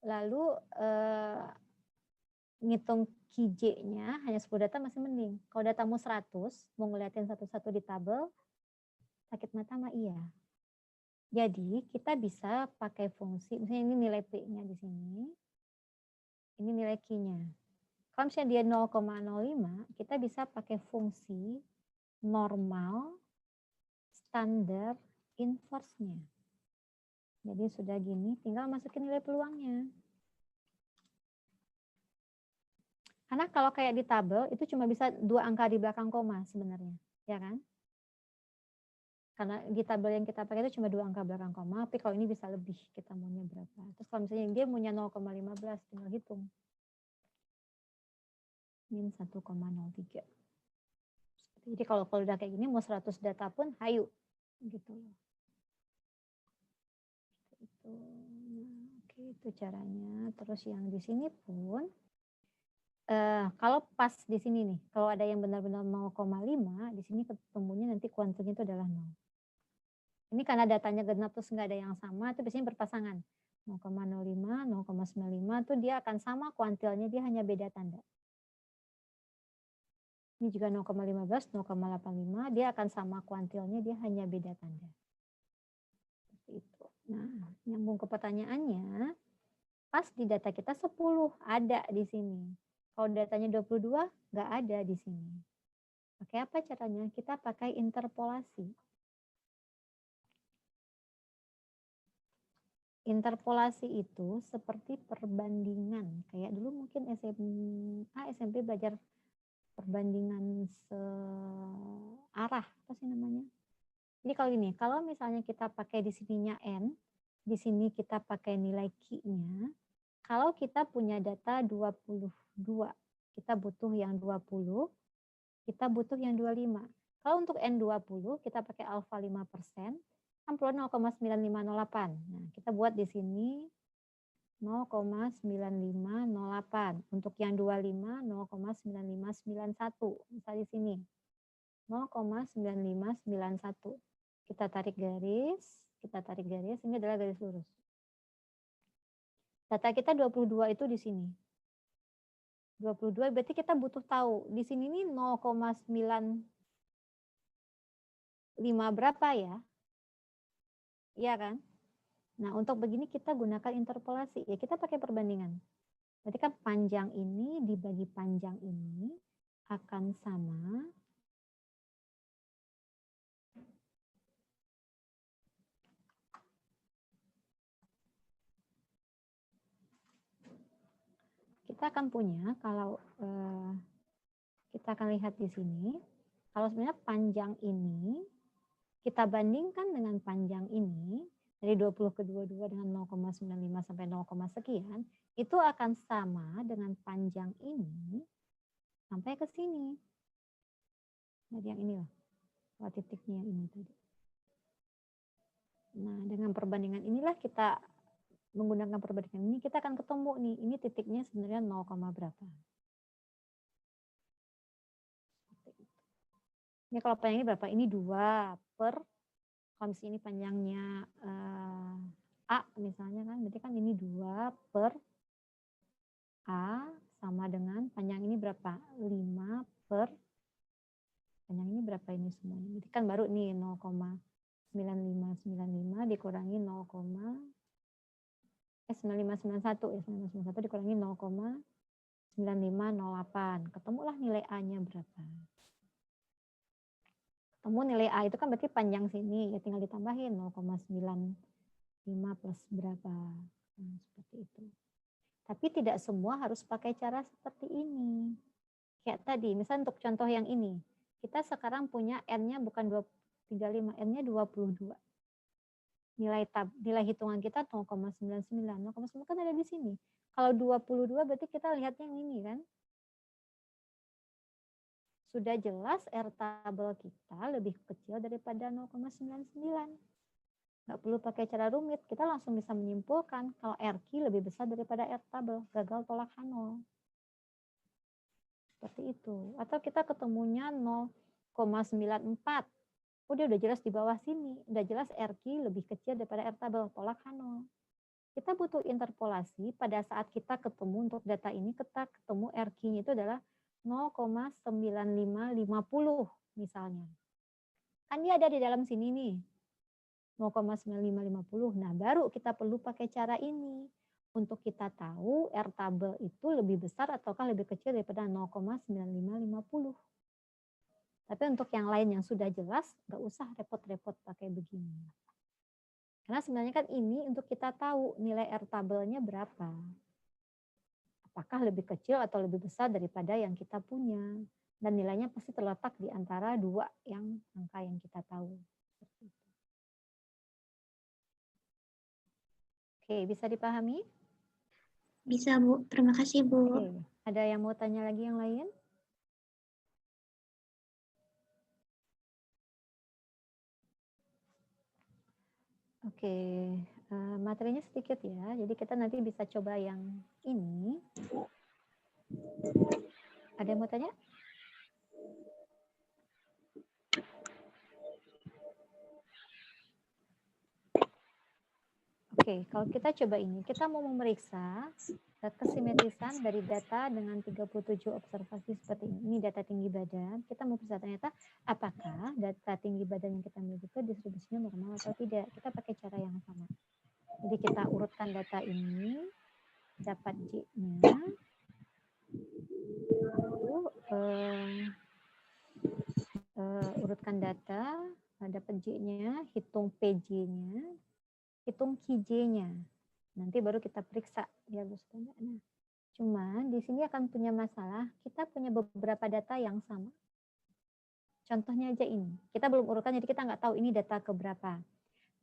lalu ngitung QJ-nya hanya 10 data masih mending. Kalau datamu 100, mau ngeliatin satu-satu di tabel, sakit mata mah iya. Jadi kita bisa pakai fungsi, misalnya ini nilai P-nya di sini, ini nilai Q-nya. Kalau misalnya dia 0,05, kita bisa pakai fungsi normal, standar, inverse-nya. Jadi sudah gini, tinggal masukin nilai peluangnya. Karena kalau kayak di tabel, itu cuma bisa 2 angka di belakang koma sebenarnya, ya kan? Karena di tabel yang kita pakai itu cuma 2 angka belakang koma, tapi kalau ini bisa lebih, kita maunya berapa. Terus kalau misalnya dia maunya 0,15, tinggal hitung. Min 1,03. Jadi kalau udah kayak gini, mau 100 data pun, hayu. Gitu loh. Oke, itu caranya. Terus yang di sini pun, kalau pas di sini nih, kalau ada yang benar-benar 0,5, di sini ketemunya nanti kuantilnya itu adalah 0. Ini karena datanya genap terus nggak ada yang sama, itu biasanya berpasangan. 0,05, 0,95 itu dia akan sama kuantilnya, dia hanya beda tanda. Ini juga 0,15, 0,85, dia akan sama kuantilnya, dia hanya beda tanda. Seperti itu. Nah, nyambung ke pertanyaannya, pas di data kita 10 ada di sini. Kalau datanya 22 nggak ada di sini. Pakai apa caranya? Kita pakai interpolasi. Interpolasi itu seperti perbandingan. Kayak dulu mungkin SMA, SMP belajar perbandingan searah, apa sih namanya? Jadi kalau gini, kalau misalnya kita pakai di sininya N, di sini kita pakai nilai Q-nya, kalau kita punya data 22, kita butuh yang 20, kita butuh yang 25. Kalau untuk N20, kita pakai alfa 5%, kan perlu 0,9508. Nah, kita buat di sini 0,9508. Untuk yang 25, 0,9591. Misalnya di sini 0,9591. Kita tarik garis, ini adalah garis lurus. Data kita 22 itu di sini. 22 berarti kita butuh tahu di sini nih 0,95 berapa ya? Iya kan? Nah, untuk begini kita gunakan interpolasi. Ya, kita pakai perbandingan. Berarti kan panjang ini dibagi panjang ini akan sama kita akan punya kalau kita akan lihat di sini, kalau sebenarnya panjang ini kita bandingkan dengan panjang ini, dari 20 ke 22 dengan 0,95 sampai 0, sekian, itu akan sama dengan panjang ini sampai ke sini. Jadi yang ini loh, kalau titiknya yang ini tadi. Nah, dengan perbandingan inilah kita menggunakan perbandingan ini, kita akan ketemu nih, ini titiknya sebenarnya 0, berapa. Ini kalau panjang ini berapa? Ini 2 per, kalau misalnya ini panjangnya A misalnya kan, berarti kan ini 2 per A sama dengan panjang ini berapa? 5 per, panjang ini berapa ini semuanya? Berarti kan baru nih 0,9595 dikurangi 9591 ya, 9591 dikurangi 0,9508. Ketemulah nilai A-nya berapa. Ketemu nilai A itu kan berarti panjang sini, ya tinggal ditambahin 0,95 plus berapa. Nah, seperti itu. Tapi tidak semua harus pakai cara seperti ini. Kayak tadi, misalnya untuk contoh yang ini, kita sekarang punya N-nya bukan 235, N-nya 22. Nilai hitungan kita 0,99. 0,9 kan ada di sini. Kalau 22 berarti kita lihatnya yang ini kan. Sudah jelas R tabel kita lebih kecil daripada 0,99. Nggak perlu pakai cara rumit, kita langsung bisa menyimpulkan kalau RQ lebih besar daripada R tabel, gagal tolak H0. Seperti itu. Atau kita ketemunya 0,94. Oh, dia udah jelas di bawah sini, udah jelas RQ lebih kecil daripada R tabel, tolak H0. Kita butuh interpolasi pada saat kita ketemu untuk data ini, kita ketemu RQ-nya itu adalah 0,9550 misalnya. Kan dia ada di dalam sini nih. 0,9550. Nah, baru kita perlu pakai cara ini untuk kita tahu R tabel itu lebih besar ataukah lebih kecil daripada 0,9550. Tapi untuk yang lain yang sudah jelas, nggak usah repot-repot pakai begini. Karena sebenarnya kan ini untuk kita tahu nilai R tabelnya berapa. Apakah lebih kecil atau lebih besar daripada yang kita punya. Dan nilainya pasti terletak di antara dua angka yang kita tahu. Oke, bisa dipahami? Bisa, Bu. Terima kasih, Bu. Oke. Ada yang mau tanya lagi yang lain? Oke, materinya sedikit ya. Jadi kita nanti bisa coba yang ini. Ada yang mau tanya? Oke, kalau kita coba ini, kita mau memeriksa kesimetrisan dari data dengan 37 observasi seperti ini. Ini data tinggi badan. Kita mau periksa ternyata apakah data tinggi badan yang kita miliki itu distribusinya normal atau tidak. Kita pakai cara yang sama. Jadi kita urutkan data ini, dapat J-nya, lalu urutkan data, dapat J-nya, hitung PJ-nya, hitung QJ-nya. Nanti baru kita periksa dia lulus atau enggak. Nah, cuman di sini akan punya masalah, kita punya beberapa data yang sama. Contohnya aja ini, kita belum urutkan jadi kita nggak tahu ini data keberapa.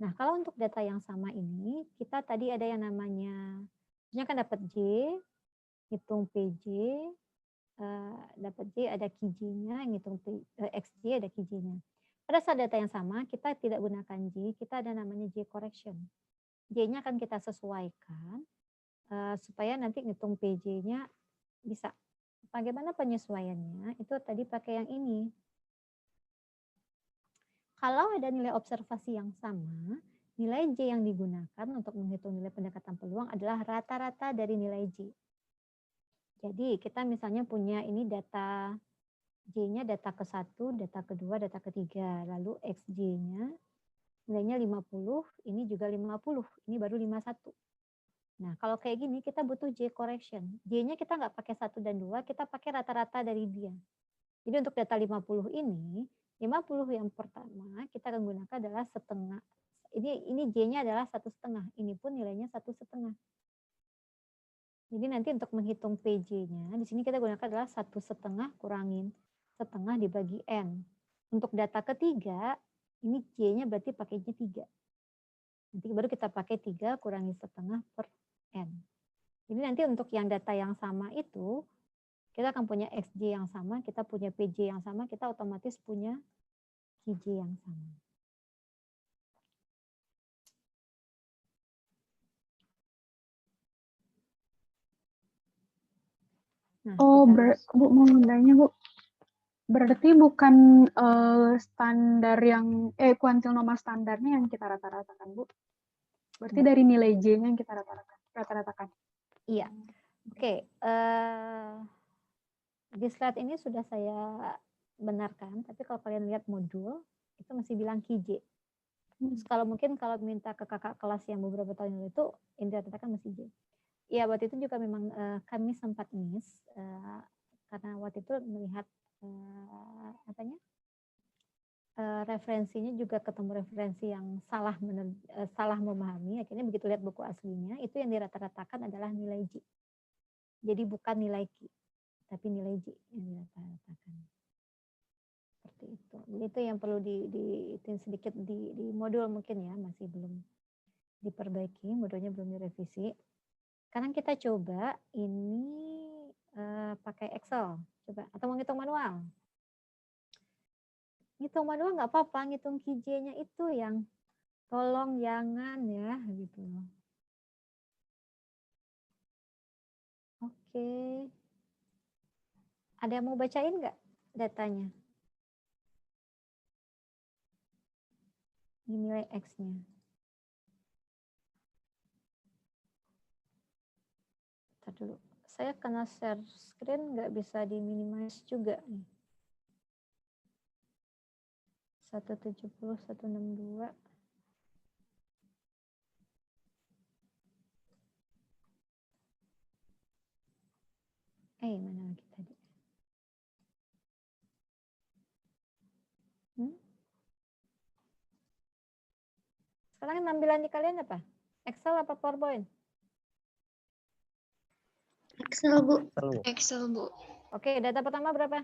Nah, kalau untuk data yang sama ini, kita tadi ada yang namanya, maksudnya kan dapat J, hitung PJ, dapat J ada QJ-nya, ngitung XJ ada QJ-nya. Pada saat data yang sama, kita tidak gunakan J, kita ada namanya J correction. J-nya akan kita sesuaikan supaya nanti ngitung PJ-nya bisa. Bagaimana penyesuaiannya? Itu tadi pakai yang ini. Kalau ada nilai observasi yang sama, nilai J yang digunakan untuk menghitung nilai pendekatan peluang adalah rata-rata dari nilai J. Jadi kita misalnya punya ini data J-nya data ke-1, data kedua, data ketiga. Lalu XJ-nya nilainya 50, ini juga 50, ini baru 51. Nah, kalau kayak gini kita butuh J correction. J-nya kita nggak pakai 1 dan 2, kita pakai rata-rata dari dia. Jadi untuk data 50 ini, 50 yang pertama kita akan gunakan adalah setengah. Ini J-nya adalah 1,5, ini pun nilainya 1,5. Jadi nanti untuk menghitung PJ-nya, di sini kita gunakan adalah 1,5 kurangin setengah dibagi N. Untuk data ketiga, ini J-nya berarti pakainya 3. Nanti baru kita pakai 3 kurangi setengah per N. Jadi nanti untuk yang data yang sama itu, kita akan punya XJ yang sama, kita punya PJ yang sama, kita otomatis punya QJ yang sama. Nah, Oh, kita Bu, mau nanya, Bu. Berarti bukan standar yang, kuantil normal standarnya yang kita rata-ratakan, Bu. Berarti Enggak. dari nilai J-nya yang kita rata-ratakan. Iya. Oke. Di slide ini sudah saya benarkan, tapi kalau kalian lihat modul, itu masih bilang QJ. Terus kalau mungkin kalau minta ke kakak kelas yang beberapa tahun lalu itu, yang diratakan masih J. Ya, waktu itu juga memang kami sempat miss, karena waktu itu melihat referensinya juga ketemu referensi yang salah memahami. Akhirnya begitu lihat buku aslinya, itu yang dirata-ratakan adalah nilai J. Jadi bukan nilai Q, tapi nilai J yang dirata-ratakan. Seperti itu. Jadi itu yang perlu sedikit di modul mungkin ya, masih belum diperbaiki, modulnya belum direvisi. Sekarang kita coba ini pakai Excel, coba atau mau ngitung manual. Ngitung manual nggak apa-apa, ngitung QJ-nya itu yang tolong jangan ya gitu loh. Oke. Ada yang mau bacain nggak datanya? Ini nilai X-nya. Bentar dulu. Saya kena share screen nggak bisa di-minimize juga nih. 170, 162. Mana lagi tadi? Sekarang tampilan di kalian apa? Excel apa PowerPoint? Excel, Bu. Excel, Bu. Oke, data pertama berapa?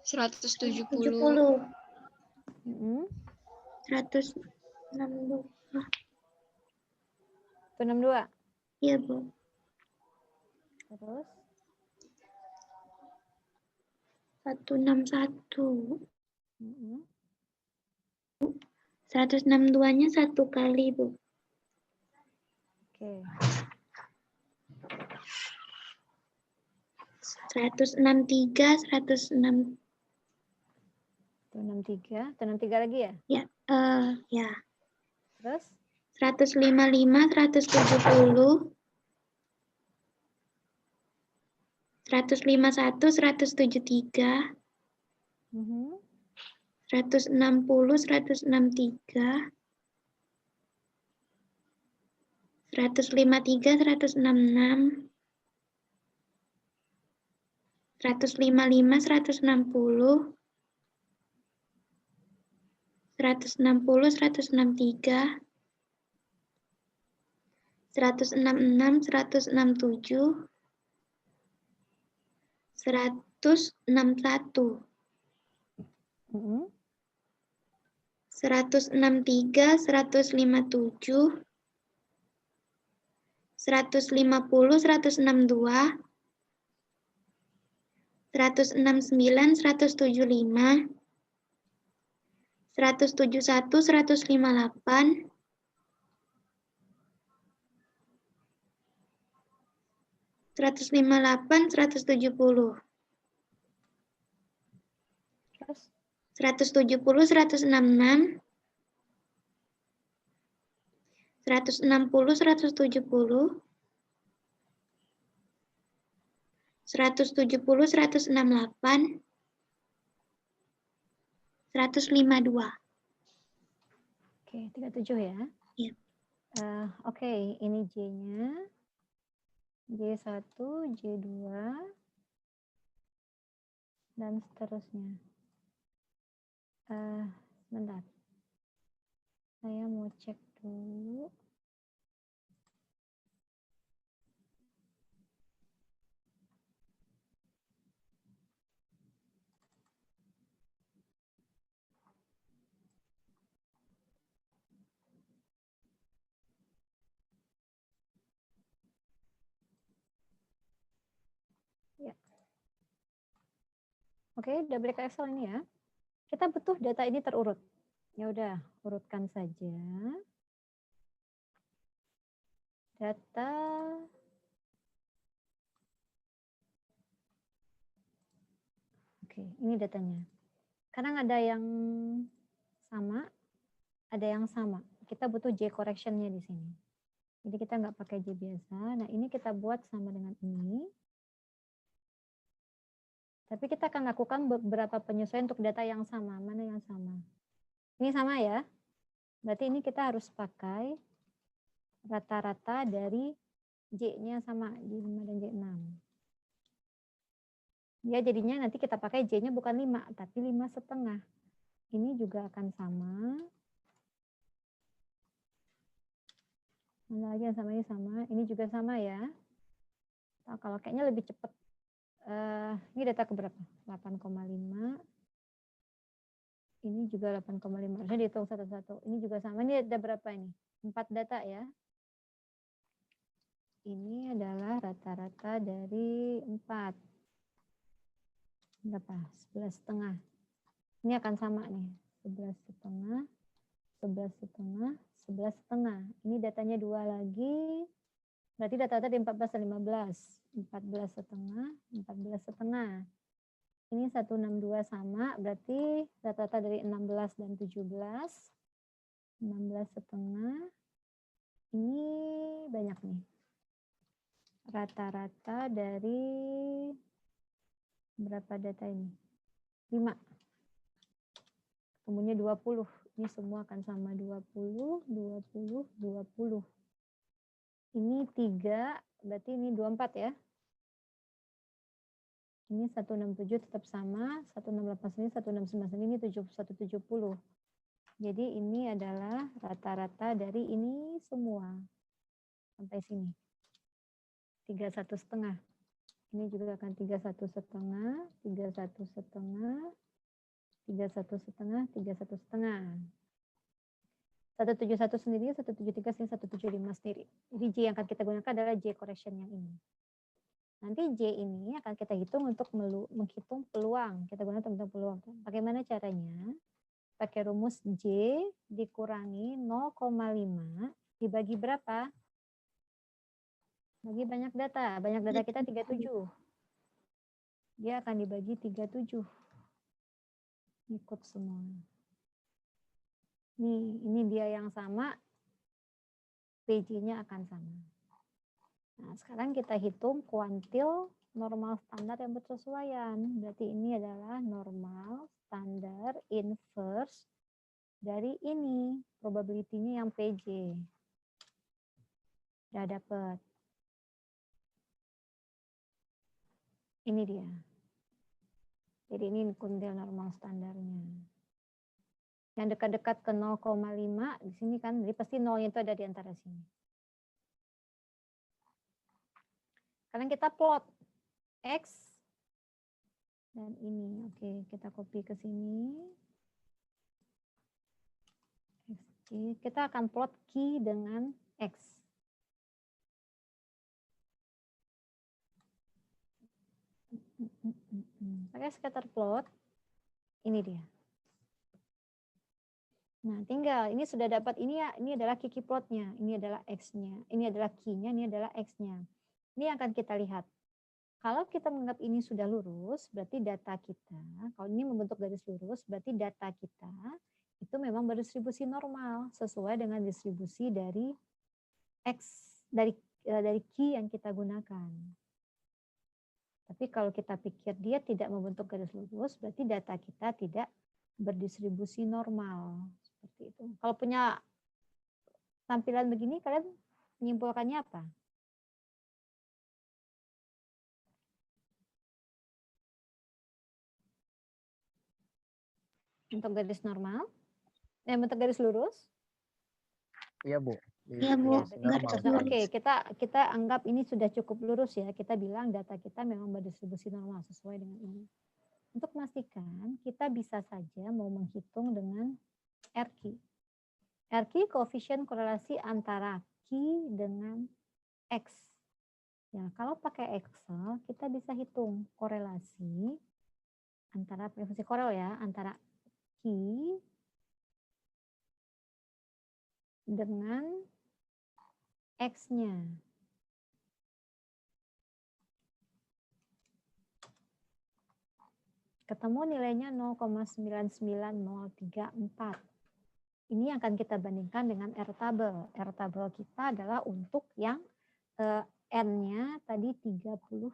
170. 70. 162. 162. Iya, Bu. Terus? 161. 162-nya 1 kali, Bu. Oke. 163, 106, 163 lagi ya? ya, ya. Terus 155, 170, 151, 173, 160, 163, 153, 166, 155, 160, 160, 163, 166, 167, 161, 163, 157, 150, 162, 169, 175, 171, 158, 158, 170, terus 170, 166, 160, 170, 170, 168, 152. Oke, 37 ya. Iya. Oke, ini J-nya. J1, J2, dan seterusnya. Sebentar. Saya mau cek dulu. Ya. Oke, double klik Excel ini ya. Kita butuh data ini terurut. Ya udah, urutkan saja. Data Oke, ini datanya. Kadang ada yang sama, ada yang sama. Kita butuh J correction-nya di sini. Jadi kita nggak pakai J biasa. Nah, ini kita buat sama dengan ini. Tapi kita akan lakukan beberapa penyesuaian untuk data yang sama. Mana yang sama? Ini sama ya. Berarti ini kita harus pakai rata-rata dari J-nya sama, J5 dan J6. Ya, jadinya nanti kita pakai J-nya bukan 5, tapi 5,5. Ini juga akan sama. Mana lagi yang sama, ini sama. Ini juga sama ya. Nah, kalau kayaknya lebih cepat. Ini data keberapa? 8,5. Ini juga 8,5. Harusnya dihitung satu-satu. Ini juga sama. Ini ada berapa ini? 4 data ya. Ini adalah rata-rata dari 4. Berapa? 11,5. Ini akan sama nih. 11,5, 11,5, 11,5. Ini datanya 2 lagi. Berarti data-data di 14 dan 15. 14,5, 14,5. Ini 162 sama, berarti data-data dari 16 dan 17. 16,5. Ini banyak nih. Rata-rata dari berapa data ini? 5. Ketemunya 20. Ini semua akan sama 20, 20, 20. Ini 3, berarti ini 24 ya. Ini 167 tetap sama, 168 sini, 169 sini, ini 170. Jadi ini adalah rata-rata dari ini semua. Sampai sini. 31,5. Ini juga akan 31,5, 31,5, 31,5, 31,5. 171 sendiri, 173 sini, 175 sendiri. Jadi J yang akan kita gunakan adalah J correction yang ini. Nanti J ini akan kita hitung untuk menghitung peluang. Kita gunakan untuk peluang. Bagaimana caranya? Pakai rumus J dikurangi 0,5 dibagi berapa? Bagi banyak data. Banyak data kita 37. dia akan dibagi 37. Ikut semua. Ini dia yang sama, PJ-nya akan sama. Nah, sekarang kita hitung kuantil normal standar yang bersesuaian. Berarti ini adalah normal standar inverse dari ini, probability-nya yang PJ. Udah dapet. Ini dia. Jadi ini kuantil normal standarnya. Yang dekat-dekat ke 0,5 di sini kan, jadi pasti nolnya itu ada di antara sini. Sekarang kita plot X dan ini. Oke, kita copy ke sini. Kita akan plot Q dengan X. Pakai scatter plot. Ini dia. Nah, tinggal ini sudah dapat ini ya, ini adalah Q plotnya, ini adalah X-nya, ini adalah Q-nya, ini adalah X-nya. Ini yang akan kita lihat. Kalau kita menganggap ini sudah lurus, berarti data kita, kalau ini membentuk garis lurus, berarti data kita itu memang berdistribusi normal sesuai dengan distribusi dari X, dari Q yang kita gunakan. Tapi kalau kita pikir dia tidak membentuk garis lurus, berarti data kita tidak berdistribusi normal. Seperti itu. Kalau punya tampilan begini, kalian menyimpulkannya apa? Untuk garis normal, bentuk garis lurus. Iya, Bu. Iya, Bu. Normal. Oke, kita anggap ini sudah cukup lurus ya. Kita bilang data kita memang berdistribusi normal sesuai dengan ini. Untuk memastikan, kita bisa saja mau menghitung dengan RQ. RQ koefisien korelasi antara Q dengan X. Ya, kalau pakai Excel, kita bisa hitung korelasi antara fungsi korel ya, antara Q dengan X-nya. Ketemu nilainya 0,99034. Ini akan kita bandingkan dengan R-table. R-table kita adalah untuk yang N-nya tadi 37.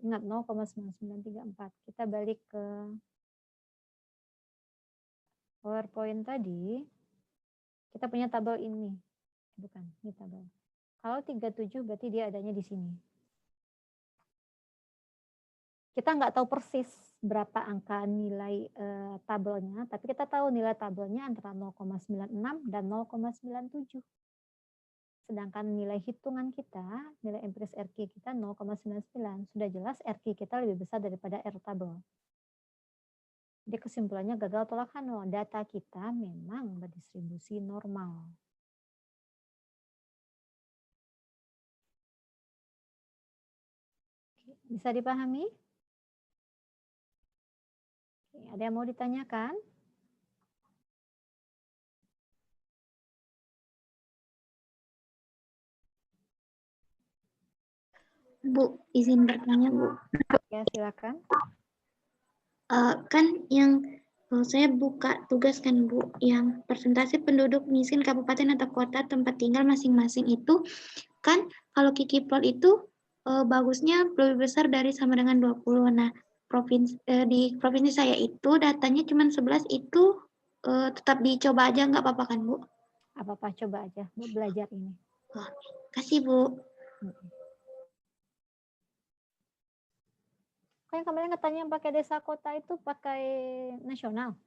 Ingat 0,9934. Kita balik ke PowerPoint tadi. Kita punya tabel ini. Bukan, ini tabel. Kalau 37 berarti dia adanya di sini. Kita nggak tahu persis berapa angka nilai tabelnya, tapi kita tahu nilai tabelnya antara 0,96 dan 0,97. Sedangkan nilai hitungan kita, nilai empiris RQ kita 0,99. Sudah jelas RQ kita lebih besar daripada R tabel. Jadi kesimpulannya gagal tolak Hano. Data kita memang berdistribusi normal. Bisa dipahami? Ada yang mau ditanyakan? Bu, izin bertanya, Bu. Ya, silakan. Kan yang saya buka tugas kan, Bu, yang persentase penduduk miskin kabupaten atau kota tempat tinggal masing-masing itu, kan kalau Kiki plot itu bagusnya lebih besar dari sama dengan 20. Nah, di provinsi saya itu datanya cuma 11 itu tetap dicoba aja nggak apa-apa kan, Bu? Apa-apa, coba aja Bu belajar ini. Oh, kasih, Bu. Kan kemarin katanya pakai desa kota itu pakai nasional.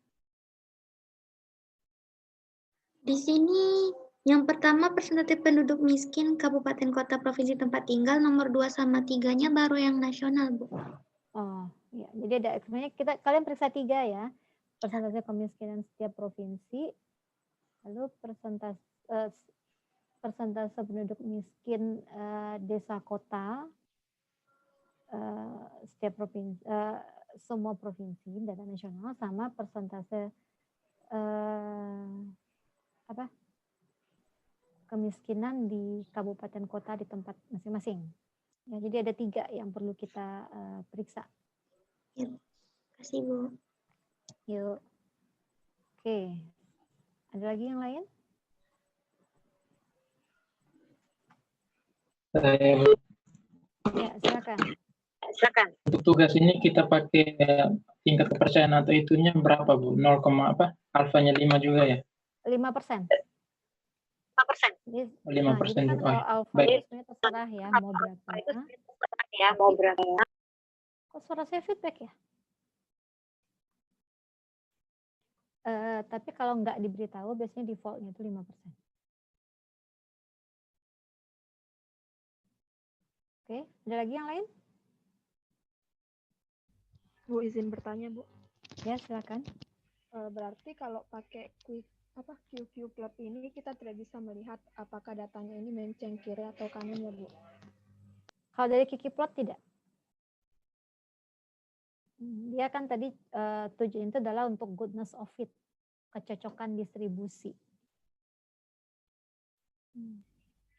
Di sini yang pertama persentase penduduk miskin kabupaten kota provinsi tempat tinggal, nomor 2 sama 3-nya baru yang nasional, Bu. Oh, ya. Jadi ada sebenarnya kalian periksa 3 ya. Persentase kemiskinan setiap provinsi, lalu persentase penduduk miskin desa kota setiap provinsi, semua provinsi data nasional, sama persentase kemiskinan di kabupaten kota di tempat masing-masing. Ya, jadi ada 3 yang perlu kita periksa. Kasih Bu. Yuk. Oke. Ada lagi yang lain? Ya, silakan. Untuk tugas ini kita pakai tingkat kepercayaan atau itunya berapa, Bu? 0, apa? Alfanya 5 juga ya? 5%. 5%. Jadi, Oh, 5% jadi kan juga. kalau Oh, alfa baik. itu sebenarnya terserah ya mau berapa. Kok suara saya feedback ya? Tapi kalau nggak diberitahu biasanya defaultnya itu 5%. Oke, ada lagi yang lain? Bu, izin bertanya, Bu. Ya, silakan. Berarti kalau pakai QQ plot ini kita tidak bisa melihat apakah datanya ini menceng kiri atau kanan ya, Bu? Kalau dari Kiki plot tidak. Dia kan tadi tujuan itu adalah untuk goodness of fit, kecocokan distribusi.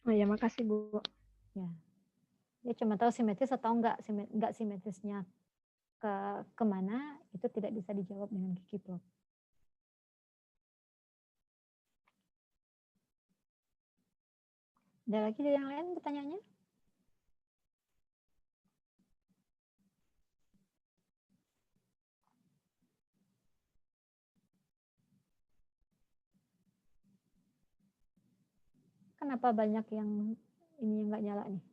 Oh ya, makasih Bu. Ya, dia cuma tahu simetris atau enggak simetrisnya kemana itu tidak bisa dijawab dengan Kiki plot. Ada lagi dari yang lain pertanyaannya? Kenapa banyak yang ini yang nggak nyala nih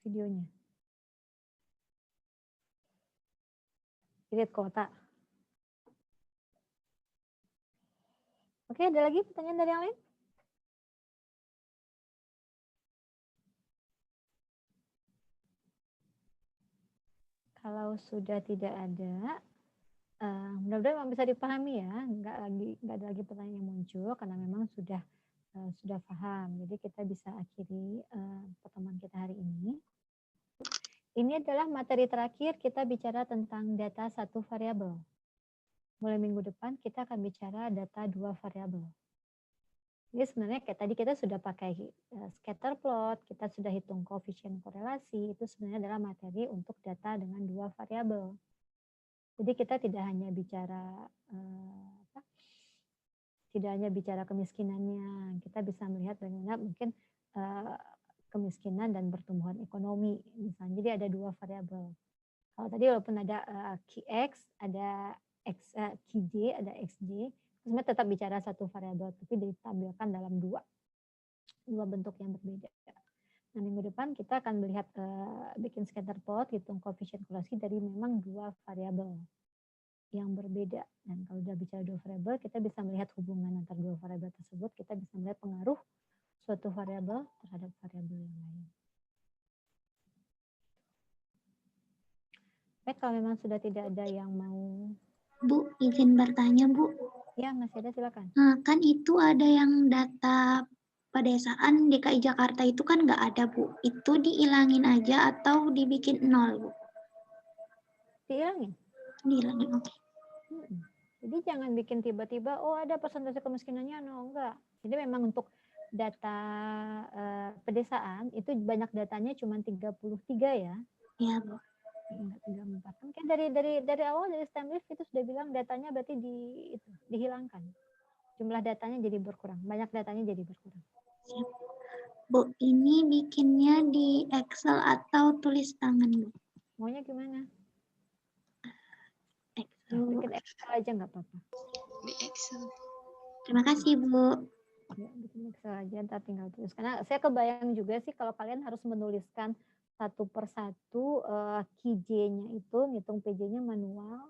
videonya? Edit kota. Oke, ada lagi pertanyaan dari yang lain? Kalau sudah tidak ada, mudah-mudahan memang bisa dipahami ya, nggak ada lagi pertanyaan yang muncul karena memang sudah paham. Jadi kita bisa akhiri pertemuan kita hari ini. Ini adalah materi terakhir kita bicara tentang data satu variabel. Mulai minggu depan kita akan bicara data 2 variabel. Jadi sebenarnya kayak tadi kita sudah pakai scatter plot, kita sudah hitung koefisien korelasi, itu sebenarnya adalah materi untuk data dengan 2 variabel. Jadi kita tidak hanya bicara kemiskinannya, kita bisa melihat bagaimana mungkin kemiskinan dan pertumbuhan ekonomi misalnya. Jadi ada 2 variabel. Kalau tadi walaupun ada QX, ada QJ, ada XJ, sebenarnya tetap bicara satu variabel, tapi ditampilkan dalam dua bentuk yang berbeda. Nah, minggu depan kita akan melihat bikin scatter plot, hitung koefisien korelasi dari memang 2 variabel yang berbeda. Dan kalau sudah bicara 2 variabel, kita bisa melihat hubungan antara 2 variabel tersebut, kita bisa melihat pengaruh suatu variabel terhadap variabel yang lain. Baik, kalau memang sudah tidak ada yang mau. Bu, izin bertanya Bu. Ya, masih ada, silakan. Nah, kan itu ada yang data pedesaan DKI Jakarta itu kan nggak ada Bu. Itu dihilangin aja atau dibikin 0 Bu? Dihilangin. Dihilangin, oke. Jadi jangan bikin tiba-tiba, oh ada persentase kemiskinannya, no, enggak. Jadi memang untuk data pedesaan itu banyak datanya cuma 33 ya. Iya Bu. Enggak 34. Mungkin dari awal dari Stemlist itu sudah bilang datanya berarti dihilangkan. Jumlah datanya jadi berkurang, banyak datanya jadi berkurang. Siap. Bu, ini bikinnya di Excel atau tulis tangan Bu? Maunya gimana? Excel. Bikin Excel aja nggak apa-apa. Di Excel. Terima kasih Bu. Ya, bikin Excel aja, ntar tinggal tulis. Karena saya kebayang juga sih kalau kalian harus menuliskan satu persatu QJ-nya itu, ngitung PJ-nya manual.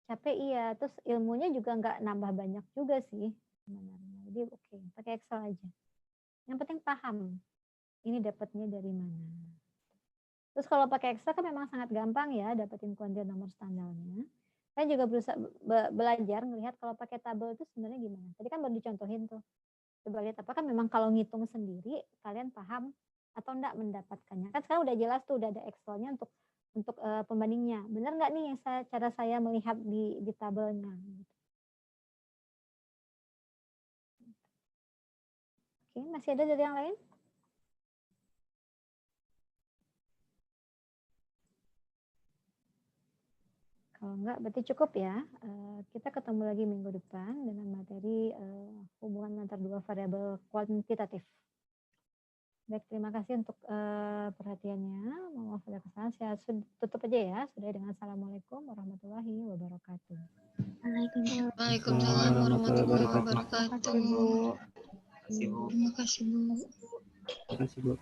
Capek iya, terus ilmunya juga nggak nambah banyak juga sih sebenarnya. Jadi oke, pakai Excel aja. Yang penting paham ini dapatnya dari mana. Terus kalau pakai Excel kan memang sangat gampang ya dapetin kuantitas nomor standarnya. Saya juga berusaha belajar melihat kalau pakai tabel itu sebenarnya gimana. Tadi kan baru dicontohin tuh. Coba lihat apakah memang kalau ngitung sendiri kalian paham atau enggak mendapatkannya. Kan sekarang udah jelas tuh, udah ada Excel-nya untuk pembandingnya. Benar nggak nih yang cara saya melihat di tabelnya? Oke, masih ada dari yang lain? Kalau enggak, berarti cukup ya. Kita ketemu lagi minggu depan dengan materi hubungan antar dua variabel kuantitatif. Baik, terima kasih untuk perhatiannya. Mohon maaf ada kesalahan. Saya tutup aja ya. Sudah dengan Assalamualaikum warahmatullahi wabarakatuh. Waalaikumsalam. Waalaikumsalam warahmatullahi wabarakatuh. Bu. Terima kasih, Bu. Terima kasih, Bu.